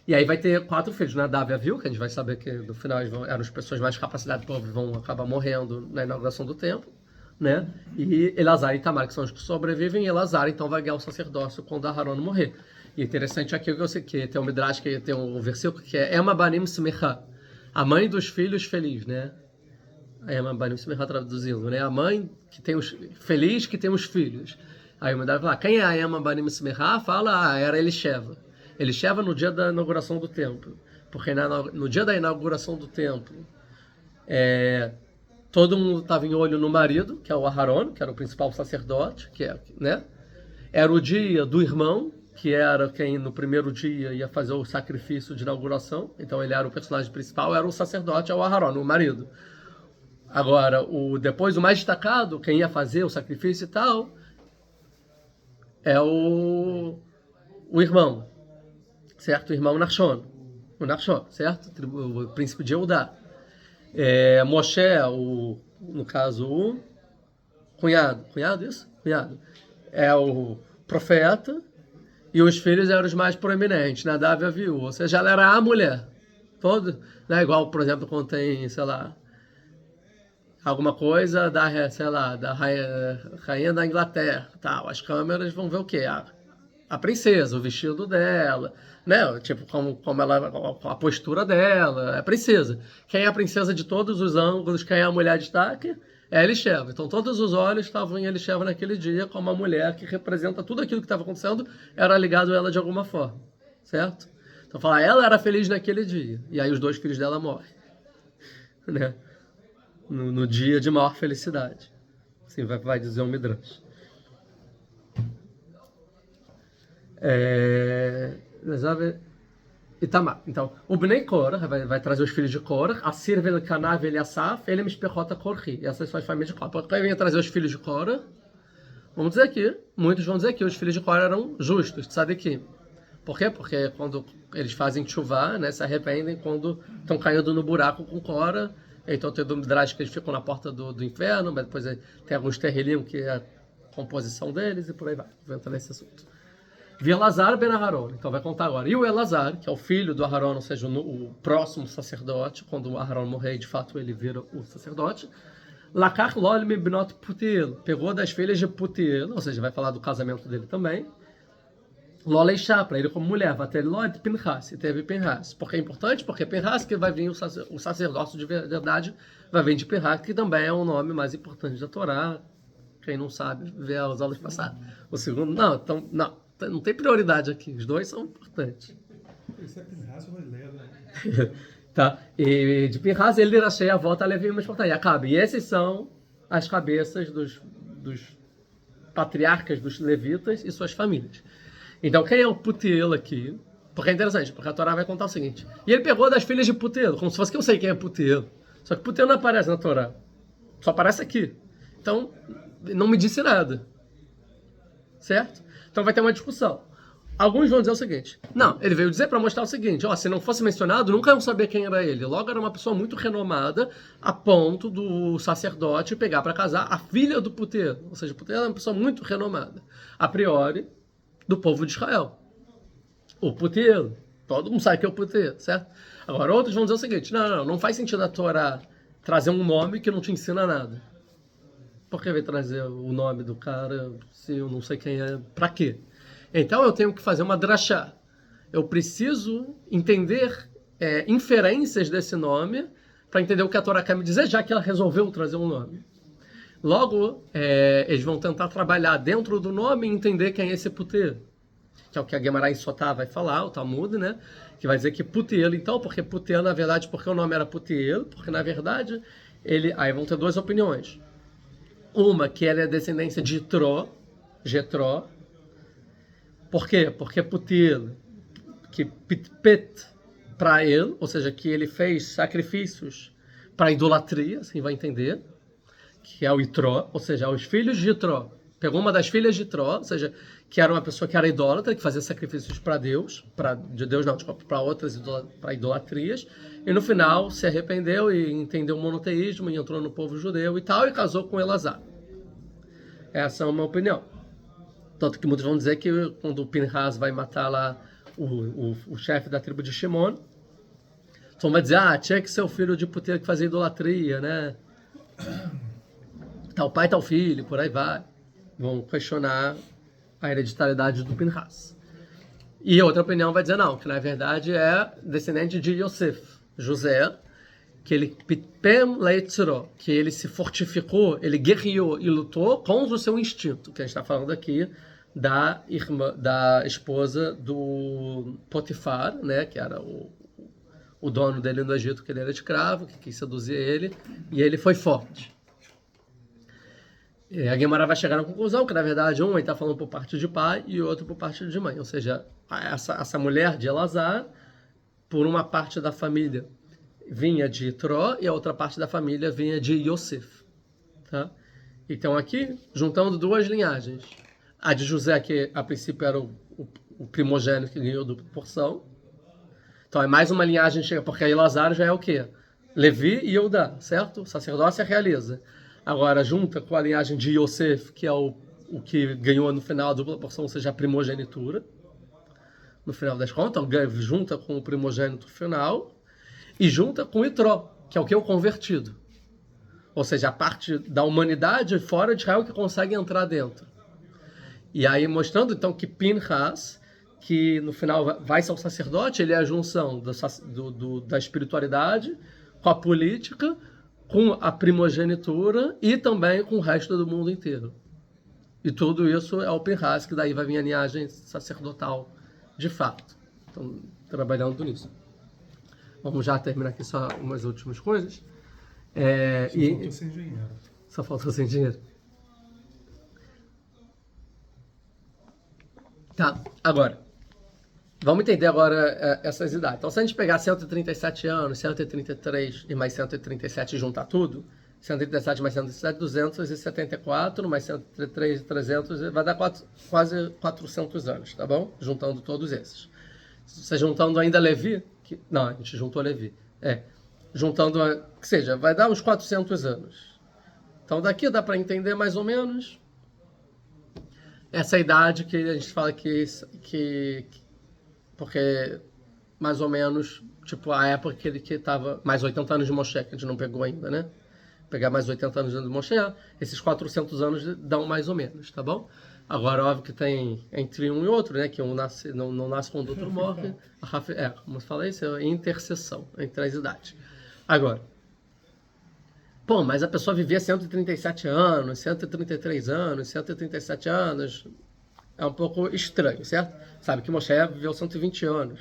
S1: E aí vai ter 4 filhos, né? Davi e Aviú, que a gente vai saber que no final eram as pessoas mais capacitadas, vão acabar morrendo na inauguração do templo, né? E Elazar e Itamar, que são os que sobrevivem, e Elazar então vai ganhar o sacerdócio quando Aharon morrer. E interessante aqui que eu sei que tem um midrash, que tem um versículo que é Ema Banim Smecha, a mãe dos filhos feliz, né? Ema Banim Smecha traduzindo, né? A mãe que tem feliz que tem os filhos. Aí o midrash fala, quem é a Ema Banim Smecha? Fala, era Elisheva. Elisheva no dia da inauguração do templo. Porque no dia da inauguração do templo, todo mundo estava em olho no marido, que é o Aharon, que era o principal sacerdote, né? Era o dia do irmão, que era quem no primeiro dia ia fazer o sacrifício de inauguração. Então ele era o personagem principal, era o sacerdote, é o Aharon, o marido. Agora, depois o mais destacado, quem ia fazer o sacrifício e tal, é o irmão, certo? O irmão Nachshon, certo? O príncipe de Eudá. Moshe, no caso, o cunhado, isso? Cunhado. É o profeta, e os filhos eram os mais proeminentes, Nadav e Aviú, ou seja, ela era a mulher. Todo, né? Igual, por exemplo, quando tem, sei lá, alguma coisa da rainha da Inglaterra, tal. As câmeras vão ver o quê? A princesa, o vestido dela, né? Tipo, como ela, a postura dela, é a princesa. Quem é a princesa de todos os ângulos, quem é a mulher de destaque? É Elisheva. Então todos os olhos estavam em Elisheva naquele dia, como a mulher que representa tudo aquilo que estava acontecendo, era ligado a ela de alguma forma, certo? Então fala, ela era feliz naquele dia, e aí os 2 filhos dela morrem, né? No dia de maior felicidade. Assim vai dizer o Midrash. Itamar. Então, o Bnei Korah vai trazer os filhos de Korah, Assir, Velkaná, Veliasaf, ele Mishpechota Korhi. Essas são as famílias de Korah. Quando vem trazer os filhos de Korah, vamos dizer aqui, muitos vão dizer que os filhos de Korah eram justos, tzadikim. Por quê? Porque quando eles fazem tchuvá, né, se arrependem quando estão caindo no buraco com Korah. Então tem o Midrash que eles ficam na porta do inferno, mas depois tem alguns terrilim que é a composição deles, e por aí vai. Vou entrar nesse assunto. Vi Elazar ben Aharon, então vai contar agora. E o Elazar, que é o filho do Aharon, ou seja, o próximo sacerdote, quando o Aharon morrer, de fato ele vira o sacerdote. Lakach lol mibnot Putiel, pegou das filhas de Putiel, ou seja, vai falar do casamento dele também. Loleishá, para ele como mulher, vai ter Lod Pinhas, e teve Pinhas. Por que é importante? Porque Pinhas, que vai vir o sacerdócio de verdade, vai vir de Pinhas, que também é o nome mais importante da Torá. Quem não sabe, vê as aulas passadas. O segundo, não tem prioridade aqui, os 2 são importantes.
S2: Esse é Pinhas ou Elea, né?
S1: Tá? E de Pinhas ele achei a volta a Levi, mas e acaba. E esses são as cabeças dos patriarcas dos levitas e suas famílias. Então quem é o Putiel aqui? Porque é interessante, porque a Torá vai contar o seguinte. E ele pegou das filhas de Putiel, como se fosse que eu sei quem é Putiel. Só que Putiel não aparece na Torá. Só aparece aqui. Então, não me disse nada. Certo? Então vai ter uma discussão. Alguns vão dizer o seguinte, não, ele veio dizer para mostrar o seguinte, se não fosse mencionado, nunca iam saber quem era ele. Logo era uma pessoa muito renomada, a ponto do sacerdote pegar para casar a filha do Putiel. Ou seja, o Putiel é uma pessoa muito renomada, a priori, do povo de Israel. O Putiel, todo mundo sabe que é o Putiel, certo? Agora outros vão dizer o seguinte, não faz sentido a Torá trazer um nome que não te ensina nada. Por que vai trazer o nome do cara se eu não sei quem é? Para quê? Então eu tenho que fazer uma drachá. Eu preciso entender inferências desse nome para entender o que a Torá quer me dizer, já que ela resolveu trazer um nome. Logo, eles vão tentar trabalhar dentro do nome e entender quem é esse Putiel. Que é o que a Gemara em Sotá vai falar, o Talmud, né? Que vai dizer que Putiel, então, porque Putiel, na verdade, porque o nome era Putiel, porque na verdade, aí vão ter 2 opiniões. Uma, que ele é descendência de Jetró. Por quê? Porque Putiel, que pitpet para ele, ou seja, que ele fez sacrifícios para idolatria, assim vai entender, que é o Itró, ou seja, os filhos de Itró. Pegou uma das filhas de Tró, ou seja, que era uma pessoa que era idólatra, que fazia sacrifícios para Deus, para outras para idolatrias, e no final se arrependeu e entendeu o monoteísmo e entrou no povo judeu e tal, e casou com Elazar. Essa é uma opinião. Tanto que muitos vão dizer que quando o Pinhas vai matar lá o chefe da tribo de Shimon, então vai dizer, tinha que ser o filho de puteiro que fazia idolatria, né? Tal pai, tal filho, por aí vai. Vão questionar a hereditariedade do Pinhas. E outra opinião vai dizer não, que na verdade é descendente de Yosef, José, que ele que ele se fortificou, ele guerreou e lutou contra o seu instinto, que a gente está falando aqui da esposa do Potifar, né, que era o dono dele no Egito, que ele era escravo, que quis seduzir ele, e ele foi forte. A Guimarães vai chegar na conclusão que, na verdade, um ele está falando por parte de pai e o outro por parte de mãe. Ou seja, essa mulher de Elazar, por uma parte da família, vinha de Tró e a outra parte da família vinha de Yosef. Tá? Então, aqui, juntando duas linhagens. A de José, que a princípio era o primogênito que ganhou dupla porção. Então, é mais uma linhagem, porque Elazar já é o quê? Levi e Eudá, certo? O sacerdócio é realeza. Agora, junta com a linhagem de Yosef, que é o que ganhou no final a dupla porção, ou seja, a primogenitura, no final das contas, então, junta com o primogênito final, e junta com Itró, que é o que? O convertido. Ou seja, a parte da humanidade fora de Israel que consegue entrar dentro. E aí mostrando, então, que Pinhas, que no final vai ser o sacerdote, ele é a junção da espiritualidade com a política, com a primogenitura e também com o resto do mundo inteiro. E tudo isso é o Pinhas, que daí vai vir a linhagem sacerdotal de fato. Então, trabalhando nisso. Vamos já terminar aqui só umas últimas coisas.
S2: Faltou sem dinheiro.
S1: Só faltou sem dinheiro. Tá, agora. Vamos entender agora essas idades. Então, se a gente pegar 137 anos, 133 e mais 137 e juntar tudo, 137 mais 137, 274, mais 133 e 300, vai dar quase 400 anos, tá bom? Juntando todos esses. Você juntando ainda Levi, não, a gente juntou Levi. Juntando, que seja, vai dar uns 400 anos. Então, daqui dá para entender mais ou menos essa idade que a gente fala que porque mais ou menos, tipo, a época que ele estava, mais 80 anos de Moshe, que a gente não pegou ainda, né? Pegar mais 80 anos de Moshe, esses 400 anos dão mais ou menos, tá bom? Agora, óbvio que tem entre um e outro, né? Que um nasce, não nasce quando o outro morre. Como eu falei, isso é interseção entre as idades. Agora, mas a pessoa vivia 137 anos, 133 anos, 137 anos... É um pouco estranho, certo? Sabe que Moshe viveu 120 anos.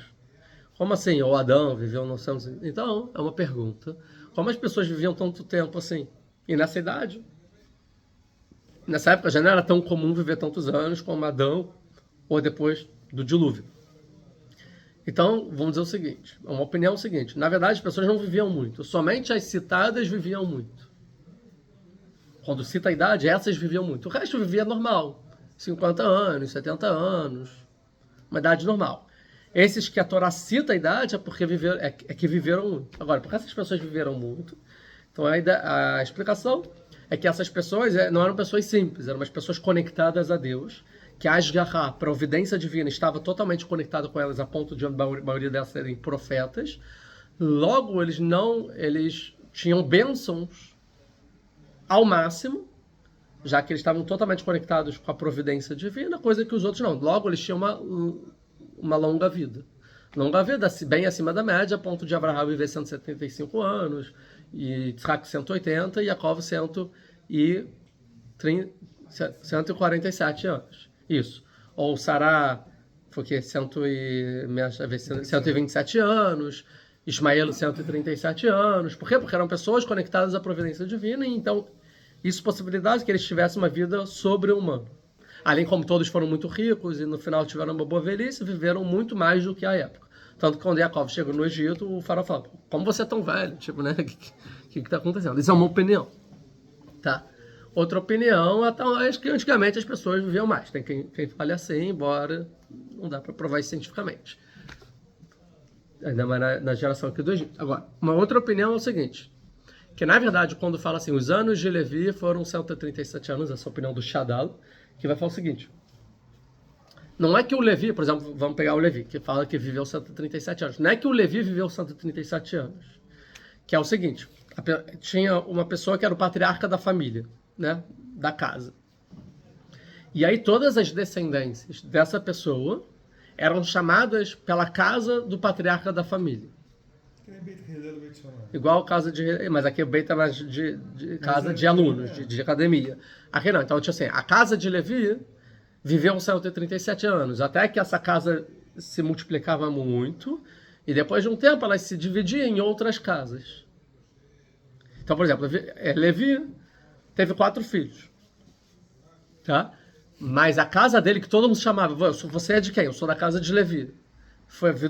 S1: Como assim? Ou Adão viveu 900? Então, é uma pergunta. Como as pessoas viviam tanto tempo assim? E nessa idade? Nessa época já não era tão comum viver tantos anos como Adão ou depois do dilúvio. Então, vamos dizer o seguinte. Uma opinião seguinte. Na verdade, as pessoas não viviam muito. Somente as citadas viviam muito. Quando cita a idade, essas viviam muito. O resto vivia normal. 50 anos, 70 anos, uma idade normal. Esses que a Torá cita a idade é porque que viveram muito. Agora, porque essas pessoas viveram muito, então a explicação é que essas pessoas não eram pessoas simples, eram umas pessoas conectadas a Deus, que a Ashgaha, a providência divina, estava totalmente conectada com elas a ponto de a maioria delas serem profetas. Logo, eles tinham bênçãos ao máximo, já que eles estavam totalmente conectados com a providência divina, coisa que os outros não. Logo, eles tinham uma longa vida. Longa vida, bem acima da média, a ponto de Abraão viver 175 anos, e Isaac 180, e Jacob 147 anos. Isso. Ou Sará, foi o quê? 127 anos, Ismael 137 anos. Por quê? Porque eram pessoas conectadas à providência divina, e então... Isso possibilidade que eles tivessem uma vida sobre-humana. Além como todos foram muito ricos e no final tiveram uma boa velhice, viveram muito mais do que a época. Tanto que quando Jacob chega no Egito, o faraó fala, como você é tão velho? Tipo, né? O que está acontecendo? Isso é uma opinião. Tá? outra opinião, então, acho que antigamente as pessoas viviam mais. Tem quem fale assim, embora não dá para provar isso cientificamente. Ainda mais na geração aqui do Egito. Agora, uma outra opinião é o seguinte, que na verdade, quando fala assim, os anos de Levi foram 137 anos, essa é a opinião do Shadal, que vai falar o seguinte, não é que o Levi, por exemplo, vamos pegar o Levi, que fala que viveu 137 anos, não é que o Levi viveu 137 anos, que é o seguinte, tinha uma pessoa que era o patriarca da família, né, da casa, e aí todas as descendências dessa pessoa eram chamadas pela casa do patriarca da família. Igual casa de... Mas aqui o Beit é mais de casa de alunos, de academia. Aqui não, então tinha assim, a casa de Levi viveu 137 anos, até que essa casa se multiplicava muito, e depois de um tempo ela se dividia em outras casas. Então, por exemplo, Levi teve 4 filhos, tá? Mas a casa dele, que todo mundo chamava, você é de quem? Eu sou da casa de Levi.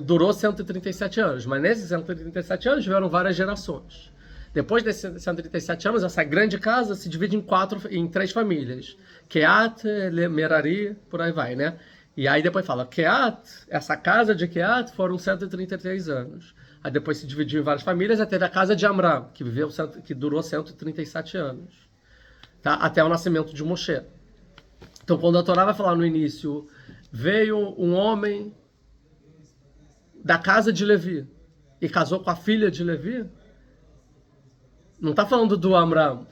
S1: Durou 137 anos, mas nesses 137 anos tiveram várias gerações. Depois desses 137 anos, essa grande casa se divide em 3 famílias. Keat, Merari, por aí vai, né? E aí depois fala, Keat, essa casa de Keat foram 133 anos. Aí depois se dividiu em várias famílias, aí teve a casa de Amram, que durou 137 anos. Tá? Até o nascimento de Moshe. Então quando a Torá vai falar no início, veio um homem da casa de Levi e casou com a filha de Levi, não está falando do Amram.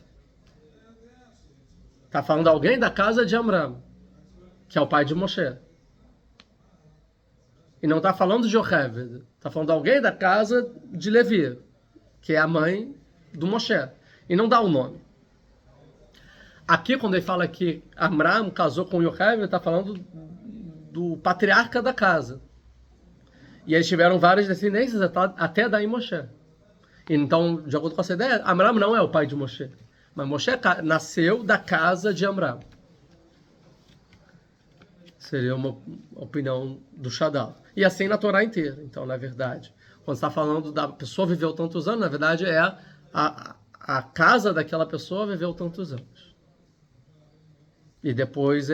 S1: Está falando de alguém da casa de Amram, que é o pai de Moshe. E não está falando de Yocheved. Está falando de alguém da casa de Levi, que é a mãe do Moshe. E não dá o nome. Aqui, quando ele fala que Amram casou com Yocheved, ele está falando do patriarca da casa. E eles tiveram várias descendências até daí Moshe. Então, de acordo com essa ideia, Amram não é o pai de Moshe. Mas Moshe nasceu da casa de Amram. Seria uma opinião do Shadal. E assim na Torá inteira. Então, na verdade, quando está falando da pessoa viveu tantos anos, na verdade é a casa daquela pessoa viveu tantos anos. E depois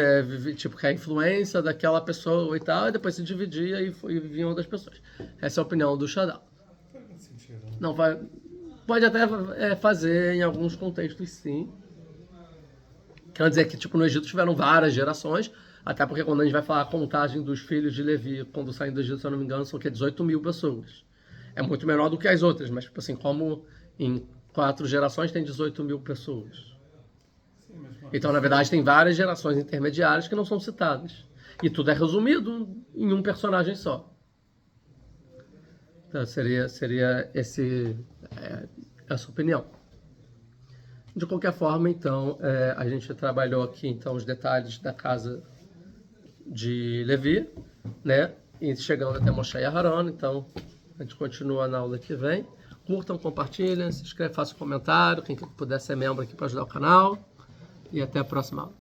S1: tipo, que a influência daquela pessoa e tal, e depois se dividia e vinham outras pessoas. Essa é a opinião do Shadal. Não vai, pode até fazer em alguns contextos, sim. Quer dizer que tipo, no Egito tiveram várias gerações, até porque quando a gente vai falar a contagem dos filhos de Levi, quando saem do Egito, se eu não me engano, são 18 mil pessoas. É muito menor do que as outras, mas tipo assim, como em 4 gerações tem 18 mil pessoas. Então, na verdade, tem várias gerações intermediárias que não são citadas. E tudo é resumido em um personagem só. Então, seria essa opinião. De qualquer forma, então, a gente trabalhou aqui então, os detalhes da casa de Levi, né? E chegando até Moshe e Aharon. Então, a gente continua na aula que vem. Curtam, compartilhem, se inscrevam, façam um comentário. Quem puder ser membro aqui para ajudar o canal. E até a próxima aula.